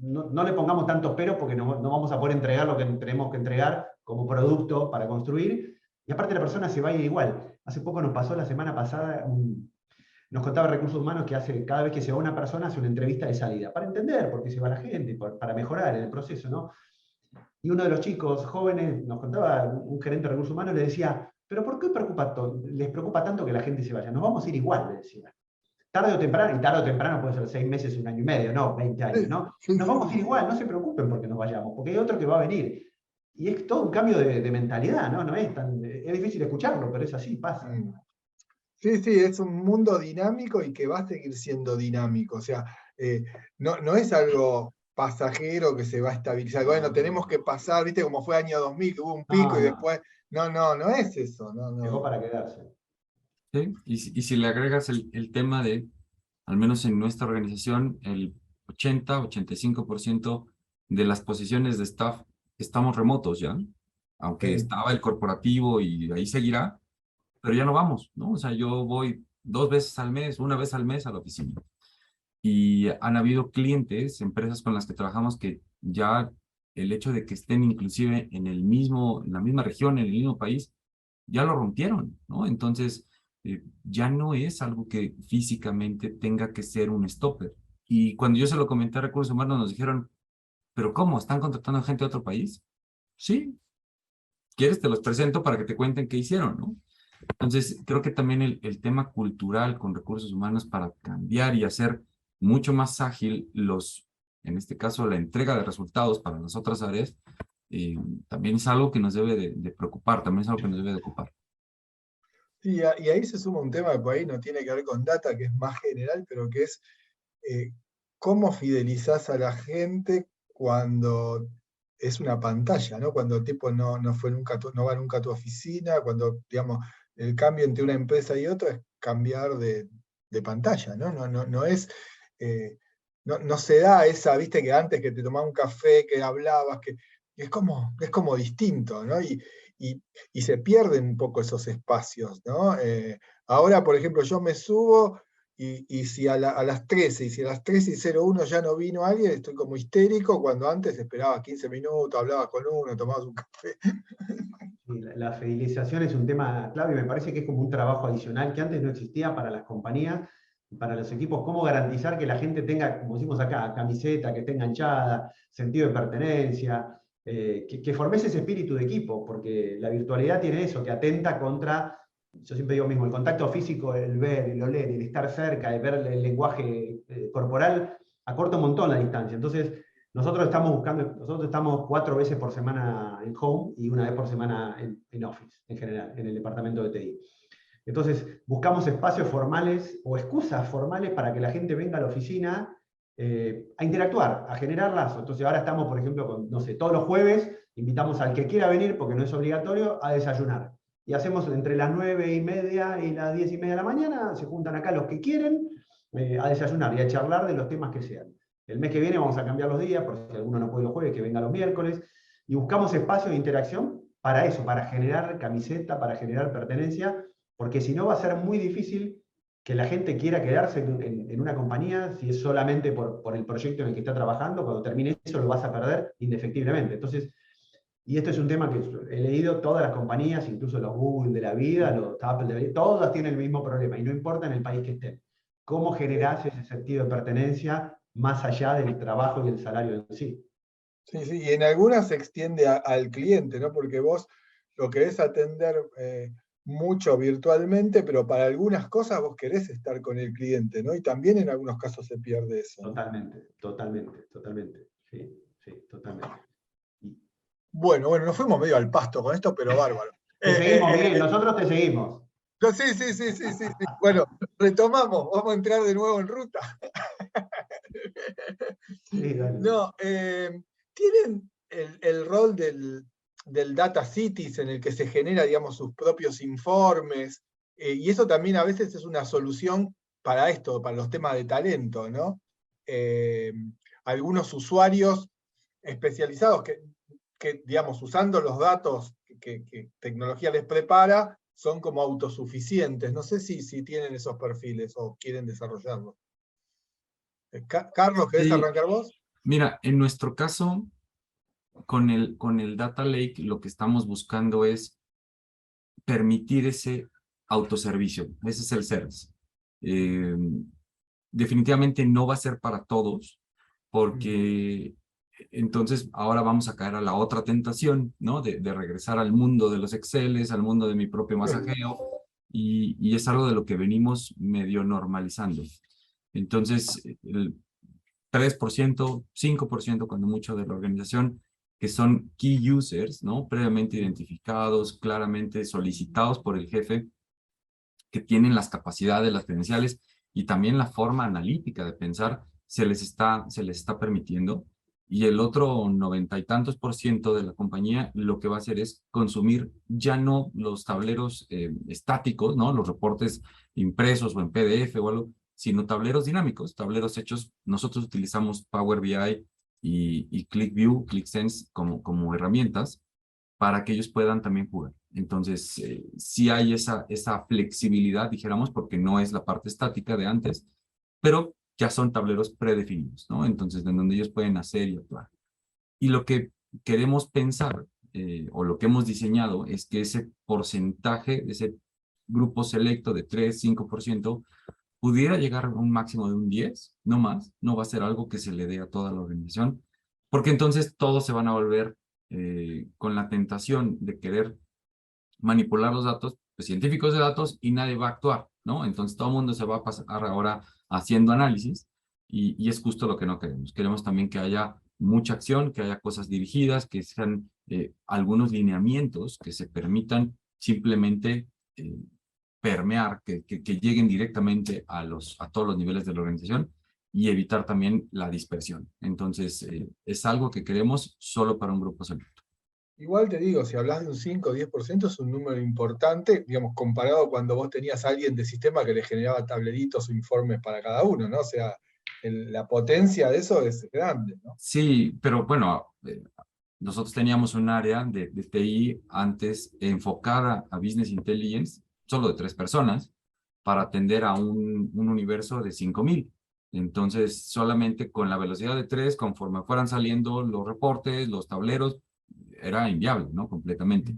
no le pongamos tantos peros porque no vamos a poder entregar lo que tenemos que entregar como producto para construir. Y aparte la persona se va a ir igual. Hace poco nos pasó la semana pasada, nos contaba recursos humanos que cada vez que se va una persona hace una entrevista de salida, para entender por qué se va la gente, para mejorar en el proceso, ¿no? Y uno de los chicos jóvenes, nos contaba un gerente de recursos humanos, le decía, pero ¿por qué les preocupa tanto que la gente se vaya? Nos vamos a ir igual, le decía. Tarde o temprano, y tarde o temprano puede ser 6 meses, 1 año y medio, no, 20 años, Sí, ¿no? sí, Nos vamos a ir sí. igual, no se preocupen porque nos vayamos, porque hay otro que va a venir. Y es todo un cambio de mentalidad, ¿no? Es difícil escucharlo, pero es así, pasa. Mm. Sí, sí, es un mundo dinámico y que va a seguir siendo dinámico. O sea, no es algo pasajero que se va a estabilizar. Bueno, tenemos que pasar, viste, como fue año 2000, que hubo un pico No, y no, después. No es eso. No, llegó no. para quedarse. ¿sí? Y si le agregas el tema de, al menos en nuestra organización, el 80-85% de las posiciones de staff estamos remotos ya, aunque Sí. estaba el corporativo y ahí seguirá, pero ya no vamos, ¿no? O sea, yo voy 2 veces al mes, 1 vez al mes a la oficina. Y han habido clientes, empresas con las que trabajamos que ya el hecho de que estén inclusive en la misma región, en el mismo país, ya lo rompieron, ¿no? Entonces, ya no es algo que físicamente tenga que ser un stopper. Y cuando yo se lo comenté a Recursos Humanos, nos dijeron, ¿pero cómo? ¿Están contratando gente de otro país? Sí, ¿quieres? Te los presento para que te cuenten qué hicieron, ¿no? Entonces, creo que también el tema cultural con recursos humanos para cambiar y hacer mucho más ágil en este caso, la entrega de resultados para las otras áreas, eh, también es algo que nos debe de preocupar, también es algo que nos debe de ocupar. Sí, y ahí se suma un tema que por ahí no tiene que ver con data, que es más general, pero que es eh, cómo fidelizás a la gente cuando es una pantalla, ¿no? Cuando el tipo no fue nunca no va nunca a tu oficina, cuando, digamos, el cambio entre una empresa y otra es cambiar de pantalla, ¿no? No es, no se da esa, viste, que antes que te tomaba un café, que hablabas, que es como distinto, ¿no? Y se pierden un poco esos espacios, ¿no? Ahora, por ejemplo, yo me subo y si a las 13, y si a las 13:01 ya no vino alguien, estoy como histérico, cuando antes esperaba 15 minutos, hablabas con uno, tomabas un café. Sí, la fidelización es un tema clave y me parece que es como un trabajo adicional que antes no existía para las compañías y para los equipos. Cómo garantizar que la gente tenga, como decimos acá, camiseta, que esté enganchada, sentido de pertenencia, que formes ese espíritu de equipo, porque la virtualidad tiene eso, que atenta contra, yo siempre digo mismo, el contacto físico, el ver, el oler, el estar cerca, el ver el lenguaje corporal, acorta un montón la distancia. Entonces, nosotros estamos 4 veces por semana en home y 1 vez por semana en office, en general, en el departamento de TI. Entonces, buscamos espacios formales o excusas formales para que la gente venga a la oficina a interactuar, a generar lazos. Entonces, ahora estamos, por ejemplo, no sé, todos los jueves invitamos al que quiera venir, porque no es obligatorio, a desayunar. Y hacemos entre las 9:30 y las 10:30 de la mañana, se juntan acá los que quieren a desayunar y a charlar de los temas que sean. El mes que viene vamos a cambiar los días, por si alguno no puede los jueves, que venga los miércoles. Y buscamos espacios de interacción para eso, para generar camiseta, para generar pertenencia, porque si no va a ser muy difícil que la gente quiera quedarse en una compañía si es solamente por el proyecto en el que está trabajando. Cuando termine eso lo vas a perder indefectiblemente. Entonces, y esto es un tema que he leído, todas las compañías, incluso los Google de la vida, los Apple de la vida, todas tienen el mismo problema, y no importa en el país que estén. ¿Cómo generás ese sentido de pertenencia más allá del trabajo y el salario en sí? Sí, sí, y en algunas se extiende al cliente, ¿no? Porque vos lo querés atender mucho virtualmente, pero para algunas cosas vos querés estar con el cliente, ¿no? Y también en algunos casos se pierde eso, ¿no? Totalmente, totalmente, totalmente. Sí, sí, totalmente. Bueno, nos fuimos medio al pasto con esto, pero bárbaro. Te seguimos, Miguel, nosotros te seguimos. Sí, sí, sí, sí, sí, sí. Bueno, retomamos, vamos a entrar de nuevo en ruta. Sí, dale. No, tienen el rol del Data Cities en el que se genera, digamos, sus propios informes, y eso también a veces es una solución para esto, para los temas de talento, ¿no? Algunos usuarios especializados que, digamos, usando los datos que tecnología les prepara, son como autosuficientes. No sé si tienen esos perfiles o quieren desarrollarlos. Carlos, ¿querés Sí, arrancar vos? mira, en nuestro caso, con el Data Lake, lo que estamos buscando es permitir ese autoservicio. Ese es el service. Eh, definitivamente no va a ser para todos, porque entonces ahora vamos a caer a la otra tentación, ¿no? De regresar al mundo de los Exceles, al mundo de mi propio masajeo, y es algo de lo que venimos medio normalizando. Entonces, el 3%, 5% cuando mucho de la organización, que son key users, ¿no? Previamente identificados, claramente solicitados por el jefe, que tienen las capacidades, las credenciales y también la forma analítica de pensar, se les está permitiendo. Y el otro 90 y tantos % de la compañía lo que va a hacer es consumir ya no los tableros estáticos, ¿no? Los reportes impresos o en PDF o algo, sino tableros dinámicos, tableros hechos. Nosotros utilizamos Power BI y ClickView, ClickSense como herramientas para que ellos puedan también jugar. Entonces, sí hay esa flexibilidad, dijéramos, porque no es la parte estática de antes, pero ya son tableros predefinidos, ¿no? Entonces, en donde ellos pueden hacer y actuar. Y lo que queremos pensar, o lo que hemos diseñado, es que ese porcentaje, ese grupo selecto de 3-5%, pudiera llegar a un máximo de un 10, no más. No va a ser algo que se le dé a toda la organización, porque entonces todos se van a volver con la tentación de querer manipular los datos, pues, científicos de datos, y nadie va a actuar, ¿no? Entonces todo el mundo se va a pasar ahora haciendo análisis, y es justo lo que no queremos. Queremos también que haya mucha acción, que haya cosas dirigidas, que sean algunos lineamientos que se permitan simplemente permear, que lleguen directamente a todos los niveles de la organización, y evitar también la dispersión. Entonces, es algo que queremos solo para un grupo selecto. Igual te digo, si hablas de un 5 o 10% es un número importante, digamos, comparado cuando vos tenías a alguien de sistema que le generaba tableritos o informes para cada uno, ¿no? O sea, la potencia de eso es grande, ¿no? Sí, pero bueno, nosotros teníamos un área de TI antes enfocada a Business Intelligence, solo de 3 personas, para atender a un universo de 5,000. Entonces, solamente con la velocidad de 3, conforme fueran saliendo los reportes, los tableros, era inviable, ¿no? Completamente.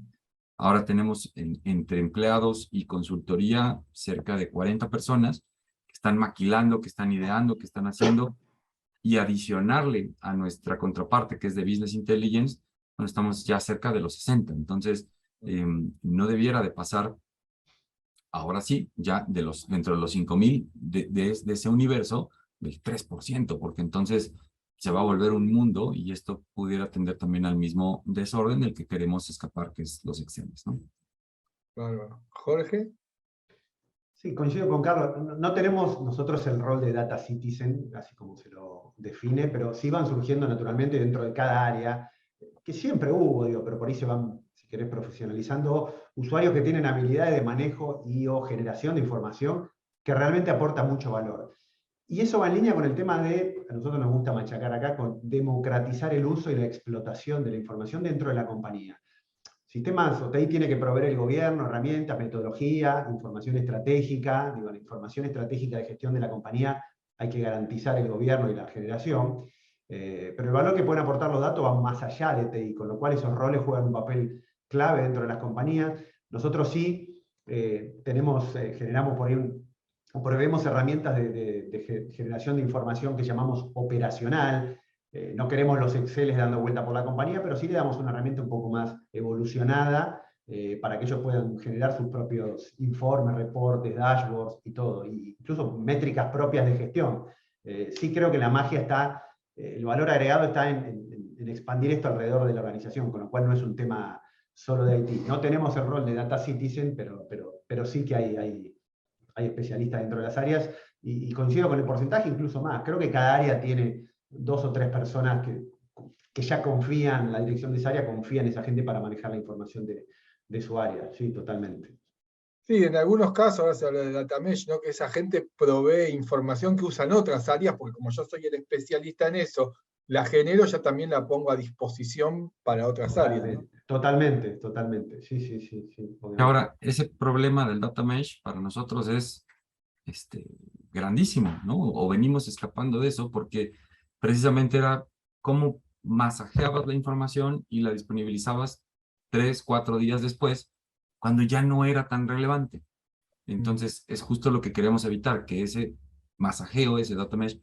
Ahora tenemos entre empleados y consultoría cerca de 40 personas que están maquilando, que están ideando, que están haciendo, y adicionarle a nuestra contraparte, que es de Business Intelligence, bueno, estamos ya cerca de los 60. Entonces, no debiera de pasar, ahora sí, ya dentro de los 5,000 de ese universo, del 3%, porque entonces se va a volver un mundo, y esto pudiera tender también al mismo desorden del que queremos escapar, que es los exceles, ¿no? Bárbaro. Jorge. Sí, coincido con Carlos. No tenemos nosotros el rol de data citizen, así como se lo define, pero sí van surgiendo naturalmente dentro de cada área, que siempre hubo, digo, pero por ahí se van, si querés, profesionalizando, usuarios que tienen habilidades de manejo y o generación de información que realmente aportan mucho valor. Y eso va en línea con el tema de, a nosotros nos gusta machacar acá, con democratizar el uso y la explotación de la información dentro de la compañía. sistemas OTI tiene que proveer el gobierno, herramientas, metodología, información estratégica. Digo, la información estratégica de gestión de la compañía hay que garantizar el gobierno y la generación. Pero el valor que pueden aportar los datos va más allá de TI, con lo cual esos roles juegan un papel clave dentro de las compañías. Nosotros sí generamos por ahí proveemos herramientas de generación de información que llamamos operacional. No queremos los Exceles dando vuelta por la compañía, pero sí le damos una herramienta un poco más evolucionada para que ellos puedan generar sus propios informes, reportes, dashboards y todo, y incluso métricas propias de gestión. Sí creo que la magia está, el valor agregado está en expandir esto alrededor de la organización, con lo cual no es un tema solo de IT. No tenemos el rol de Data Citizen, pero sí que hay especialistas dentro de las áreas, y coincido con el porcentaje, incluso más. Creo que cada área tiene 2 o 3 personas que ya confían, la dirección de esa área confía en esa gente para manejar la información de su área. Sí, totalmente. Sí, en algunos casos, ahora se habla de data mesh, ¿no? Que esa gente provee información que usan otras áreas, porque como yo soy el especialista en eso, la genero, ya también la pongo a disposición para otras áreas, ¿no? Totalmente. Sí, Ahora, ese problema del data mesh para nosotros es grandísimo, ¿no? O venimos escapando de eso porque precisamente era cómo masajeabas la información y la disponibilizabas 3, 4 días después, cuando ya no era tan relevante. Entonces, es justo lo que queremos evitar, que ese masajeo, ese data mesh,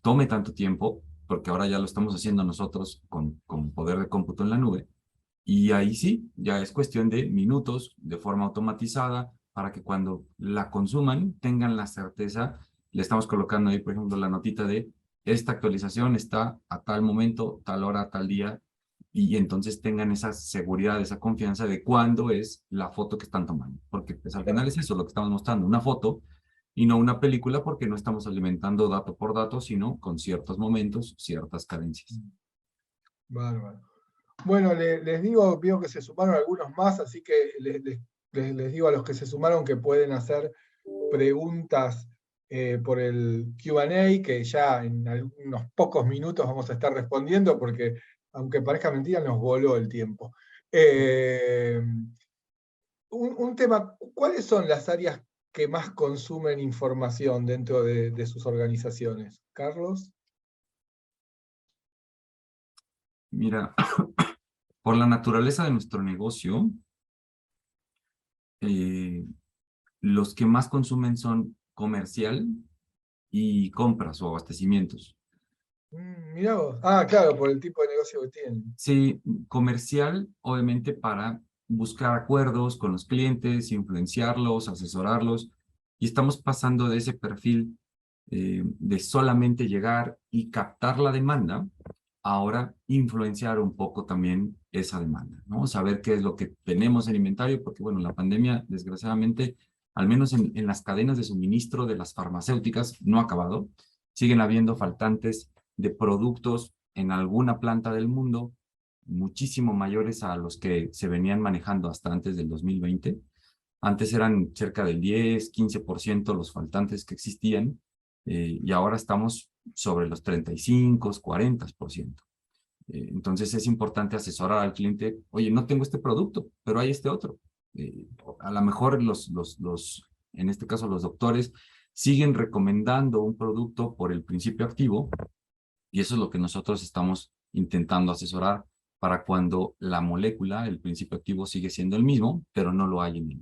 tome tanto tiempo, porque ahora ya lo estamos haciendo nosotros con poder de cómputo en la nube, y ahí sí, ya es cuestión de minutos, de forma automatizada, para que cuando la consuman tengan la certeza. Le estamos colocando ahí, por ejemplo, la notita de esta actualización está a tal momento, tal hora, tal día, y entonces tengan esa seguridad, esa confianza de cuándo es la foto que están tomando. Porque pues, al final es eso lo que estamos mostrando, una foto y no una película, porque no estamos alimentando dato por dato, sino con ciertos momentos, ciertas cadencias. Bárbaro. Bueno, les digo, veo que se sumaron algunos más, así que les digo a los que se sumaron que pueden hacer preguntas por el Q&A, que ya en unos pocos minutos vamos a estar respondiendo, porque aunque parezca mentira, nos voló el tiempo. Un tema, ¿cuáles son las áreas que más consumen información dentro de sus organizaciones? Carlos. Mira, por la naturaleza de nuestro negocio, los que más consumen son comercial y compras o abastecimientos. Mirá vos. Ah, claro, por el tipo de negocio que tienen. Sí, comercial, obviamente para buscar acuerdos con los clientes, influenciarlos, asesorarlos, y estamos pasando de ese perfil de solamente llegar y captar la demanda, ahora influenciar un poco también esa demanda, ¿no? Saber qué es lo que tenemos en inventario, porque bueno, la pandemia, desgraciadamente, al menos en las cadenas de suministro de las farmacéuticas, no ha acabado. Siguen habiendo faltantes de productos en alguna planta del mundo, muchísimo mayores a los que se venían manejando hasta antes del 2020. Antes eran cerca del 10, 15% los faltantes que existían, y ahora estamos sobre los 35, 40%. Entonces es importante asesorar al cliente, oye, no tengo este producto, pero hay este otro. A lo mejor en este caso los doctores, siguen recomendando un producto por el principio activo, y eso es lo que nosotros estamos intentando asesorar para cuando la molécula, el principio activo sigue siendo el mismo, pero no lo hay en él.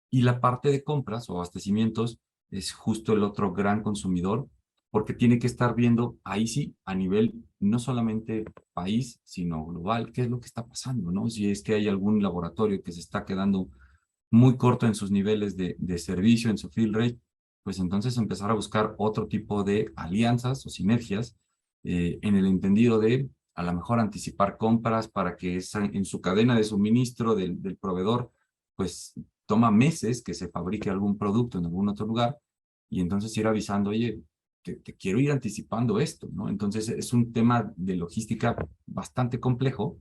Y la parte de compras o abastecimientos es justo el otro gran consumidor, porque tiene que estar viendo ahí sí, a nivel no solamente país, sino global, qué es lo que está pasando, ¿no? Si es que hay algún laboratorio que se está quedando muy corto en sus niveles de servicio, en su fill rate, pues entonces empezar a buscar otro tipo de alianzas o sinergias en el entendido de a lo mejor anticipar compras para que en su cadena de suministro del proveedor, pues toma meses que se fabrique algún producto en algún otro lugar, y entonces ir avisando, oye, te quiero ir anticipando esto, ¿no? Entonces es un tema de logística bastante complejo,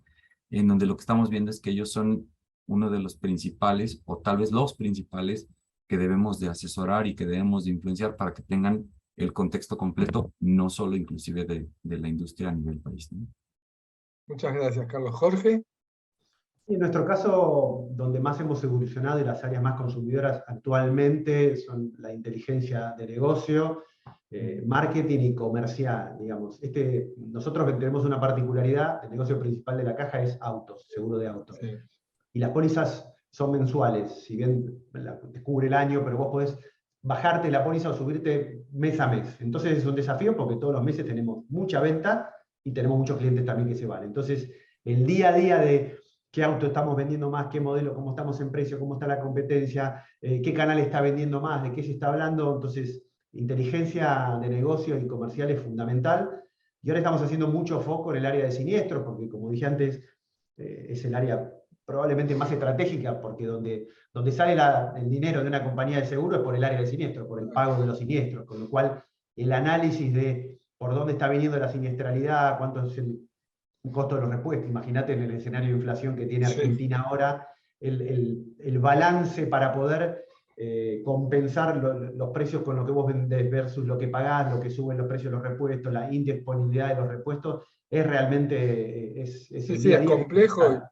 en donde lo que estamos viendo es que ellos son uno de los principales, o tal vez los principales, que debemos de asesorar y que debemos de influenciar para que tengan el contexto completo, no solo inclusive de la industria a nivel país, ¿no? Muchas gracias, Carlos. Jorge. En nuestro caso, donde más hemos evolucionado y las áreas más consumidoras actualmente son la inteligencia de negocio, marketing y comercial, digamos. Nosotros tenemos una particularidad, el negocio principal de la caja es autos, seguro de autos. Sí. Y las pólizas son mensuales, si bien te cubre el año, pero vos podés bajarte la póliza o subirte mes a mes. Entonces es un desafío porque todos los meses tenemos mucha venta y tenemos muchos clientes también que se van. Entonces, el día a día de qué auto estamos vendiendo más, qué modelo, cómo estamos en precio, cómo está la competencia, qué canal está vendiendo más, de qué se está hablando. Entonces, inteligencia de negocio y comercial es fundamental. Y ahora estamos haciendo mucho foco en el área de siniestros, porque como dije antes, es el área probablemente más estratégica, porque donde sale el dinero de una compañía de seguro es por el área de siniestros, por el pago de los siniestros, con lo cual el análisis de por dónde está viniendo la siniestralidad, cuánto es el costo de los repuestos. Imagínate en el escenario de inflación que tiene Argentina ahora, el balance para poder compensar los precios con lo que vos vendés versus lo que pagás, lo que suben los precios de los repuestos, la indisponibilidad de los repuestos, es realmente el día a es día. complejo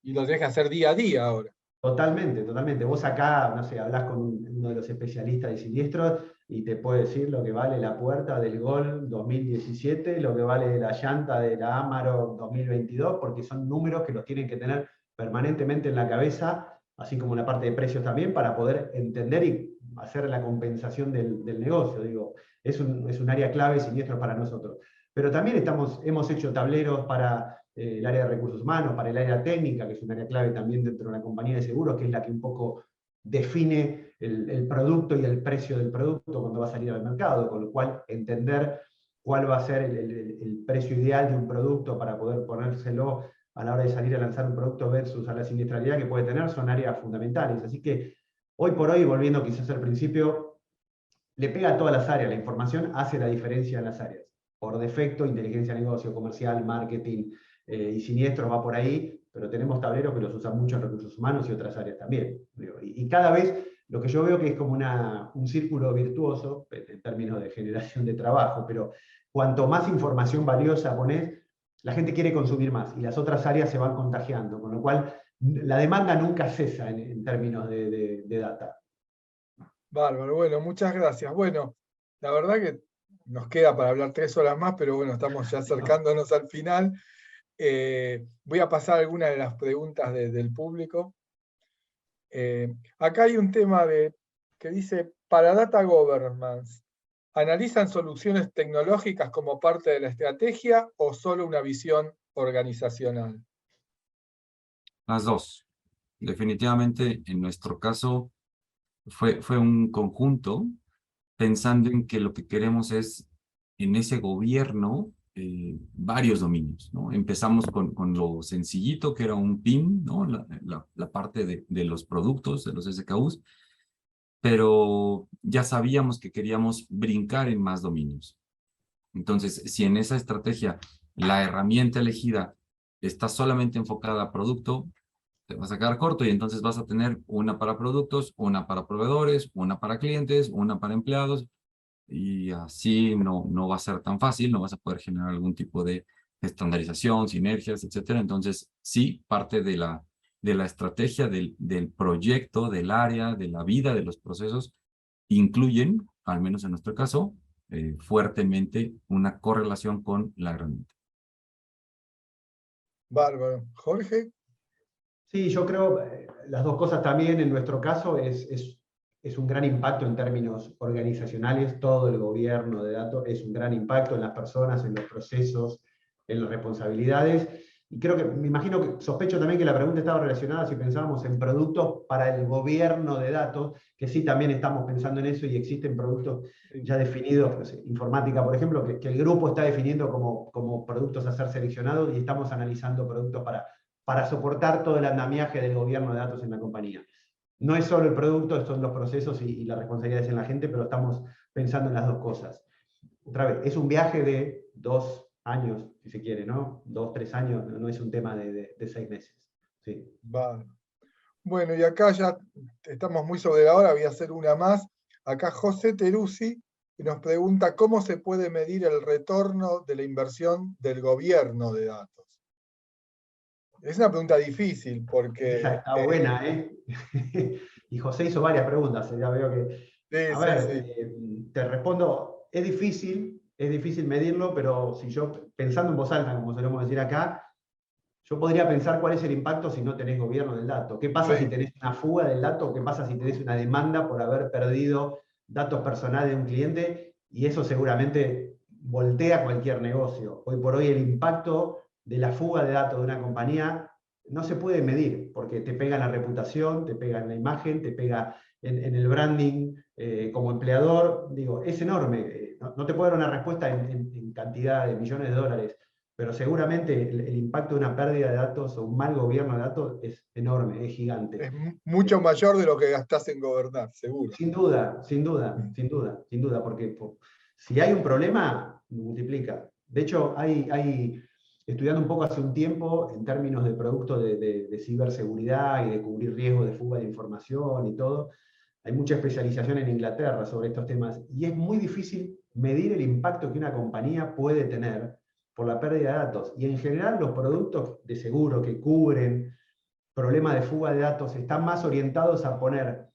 y lo tenés que hacer día a día ahora. Totalmente, totalmente. Vos acá, no sé, hablás con uno de los especialistas de siniestros y te puede decir lo que vale la puerta del Gol 2017, lo que vale la llanta de la Amarok 2022, porque son números que los tienen que tener permanentemente en la cabeza, así como la parte de precios también, para poder entender y hacer la compensación del negocio. Digo, es un área clave siniestros para nosotros. Pero también hemos hecho tableros para el área de recursos humanos, para el área técnica, que es un área clave también dentro de una compañía de seguros, que es la que un poco define el producto y el precio del producto cuando va a salir al mercado, con lo cual entender cuál va a ser el precio ideal de un producto para poder ponérselo a la hora de salir a lanzar un producto versus a la siniestralidad que puede tener, son áreas fundamentales. Así que hoy por hoy, volviendo quizás al principio, le pega a todas las áreas, la información hace la diferencia en las áreas. Por defecto, inteligencia de negocio, comercial, marketing y siniestros va por ahí, pero tenemos tableros que los usan mucho en recursos humanos y otras áreas también. Y cada vez lo que yo veo que es como un círculo virtuoso en términos de generación de trabajo, pero cuanto más información valiosa ponés, la gente quiere consumir más y las otras áreas se van contagiando, con lo cual la demanda nunca cesa en términos de data. Bárbaro, bueno, muchas gracias. Bueno, la verdad que nos queda para hablar 3 horas más, pero bueno, estamos ya acercándonos al final. Voy a pasar algunas de las preguntas del público. Acá hay un tema que dice, para Data Governance, ¿analizan soluciones tecnológicas como parte de la estrategia o solo una visión organizacional? Las dos. Definitivamente, en nuestro caso, fue un conjunto pensando en que lo que queremos es, en ese gobierno, varios dominios, ¿no? Empezamos con lo sencillito, que era un PIM, ¿no? La parte de los productos, de los SKUs, pero ya sabíamos que queríamos brincar en más dominios. Entonces, si en esa estrategia la herramienta elegida está solamente enfocada a producto, te vas a quedar corto y entonces vas a tener una para productos, una para proveedores, una para clientes, una para empleados, y así no va a ser tan fácil, no vas a poder generar algún tipo de estandarización, sinergias, etcétera. Entonces, sí, parte de la estrategia del proyecto, del área, de la vida, de los procesos, incluyen, al menos en nuestro caso, fuertemente una correlación con la herramienta. Bárbaro. Jorge. Sí, yo creo las dos cosas también. En nuestro caso es un gran impacto en términos organizacionales. Todo el gobierno de datos es un gran impacto en las personas, en los procesos, en las responsabilidades. Y creo que, me imagino que, sospecho también que la pregunta estaba relacionada si pensábamos en productos para el gobierno de datos, que sí también estamos pensando en eso y existen productos ya definidos, no sé, informática, por ejemplo, que el grupo está definiendo como productos a ser seleccionados y estamos analizando productos para soportar todo el andamiaje del gobierno de datos en la compañía. No es solo el producto, son los procesos y las responsabilidades en la gente, pero estamos pensando en las dos cosas. Otra vez, es un viaje de 2 años, si se quiere, ¿no? 2, 3 años, no es un tema de 6 meses. Sí. Vale. Bueno, y acá ya estamos muy sobre la hora, voy a hacer una más. Acá José Teruzzi nos pregunta cómo se puede medir el retorno de la inversión del gobierno de datos. Es una pregunta difícil porque... Esa está buena, ¿eh? Y José hizo varias preguntas, ya veo que... A sí, ver, sí. te respondo, es difícil medirlo, pero si yo, pensando en voz alta, como solemos decir acá, yo podría pensar cuál es el impacto si no tenés gobierno del dato. ¿Qué pasa si Sí. tenés una fuga del dato? ¿Qué pasa si tenés una demanda por haber perdido datos personales de un cliente? Y eso seguramente voltea cualquier negocio. Hoy por hoy el impacto de la fuga de datos de una compañía no se puede medir, porque te pega en la reputación, te pega en la imagen, te pega en el branding como empleador. Digo, es enorme. No te puedo dar una respuesta en cantidad de millones de dólares, pero seguramente el impacto de una pérdida de datos o un mal gobierno de datos es enorme, es gigante. Es mucho mayor de lo que gastás en gobernar, seguro. Sin duda, sin duda, sin duda, sin duda, porque si hay un problema, multiplica. De hecho, estudiando un poco hace un tiempo en términos de productos de ciberseguridad y de cubrir riesgos de fuga de información y todo, hay mucha especialización en Inglaterra sobre estos temas y es muy difícil medir el impacto que una compañía puede tener por la pérdida de datos. Y en general los productos de seguro que cubren problemas de fuga de datos están más orientados a poner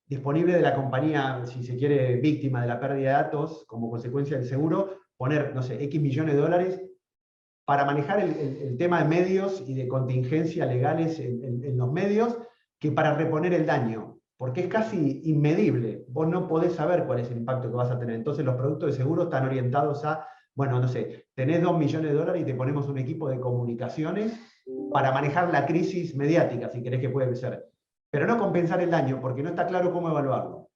disponible de la compañía, si se quiere, víctima de la pérdida de datos como consecuencia del seguro, poner, no sé, X millones de dólares para manejar el tema de medios y de contingencia legales en los medios, que para reponer el daño, porque es casi inmedible. Vos no podés saber cuál es el impacto que vas a tener. Entonces los productos de seguro están orientados a, bueno, no sé, tenés 2 millones de dólares y te ponemos un equipo de comunicaciones para manejar la crisis mediática, si querés que puede ser. Pero no compensar el daño, porque no está claro cómo evaluarlo.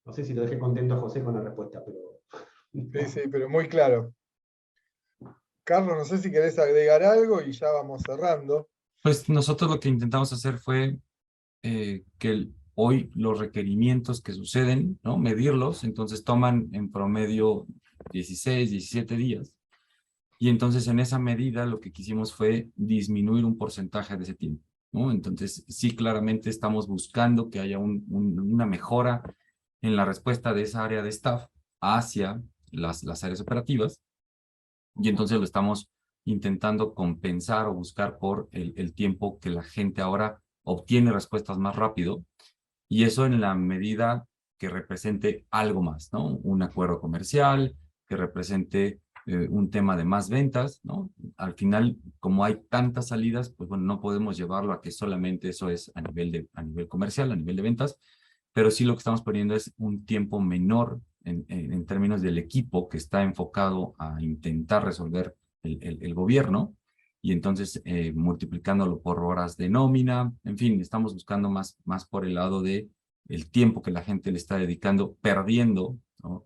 No sé si lo dejé contento a José con la respuesta, pero... Sí, sí, pero muy claro. Carlos, no sé si querés agregar algo y ya vamos cerrando. Pues nosotros lo que intentamos hacer fue hoy los requerimientos que suceden, ¿no? Medirlos, entonces toman en promedio 16, 17 días. Y entonces en esa medida lo que quisimos fue disminuir un porcentaje de ese tiempo, ¿no? Entonces sí, claramente estamos buscando que haya una mejora en la respuesta de esa área de staff hacia las áreas operativas, y entonces lo estamos intentando compensar o buscar por el tiempo que la gente ahora obtiene respuestas más rápido, y eso en la medida que represente algo más, ¿no? Un acuerdo comercial, que represente un tema de más ventas, ¿no? Al final, como hay tantas salidas, pues bueno, no podemos llevarlo a que solamente eso es a nivel comercial, a nivel de ventas, pero sí lo que estamos poniendo es un tiempo menor en términos del equipo que está enfocado a intentar resolver el gobierno, y entonces multiplicándolo por horas de nómina, en fin, estamos buscando más por el lado de el tiempo que la gente le está dedicando, perdiendo, ¿no?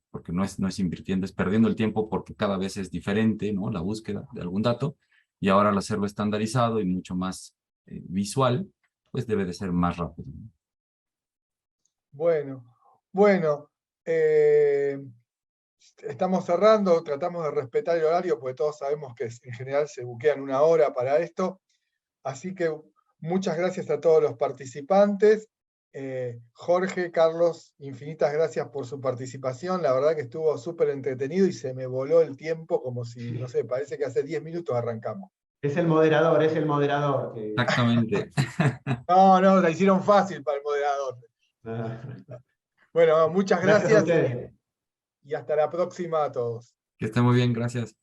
Porque no es invirtiendo, es perdiendo el tiempo porque cada vez es diferente, ¿no? La búsqueda de algún dato, y ahora al hacerlo estandarizado y mucho más visual, pues debe de ser más rápido, ¿no? Bueno, estamos cerrando, tratamos de respetar el horario porque todos sabemos que en general se buquean 1 hora para esto. Así que muchas gracias a todos los participantes. Jorge, Carlos, infinitas gracias por su participación. La verdad que estuvo súper entretenido y se me voló el tiempo como si, no sé, parece que hace 10 minutos arrancamos. Es el moderador, es el moderador. Exactamente. No, la hicieron fácil para el moderador. Bueno, muchas Gracias a gracias ustedes. y hasta la próxima a todos. Que esté muy bien, gracias.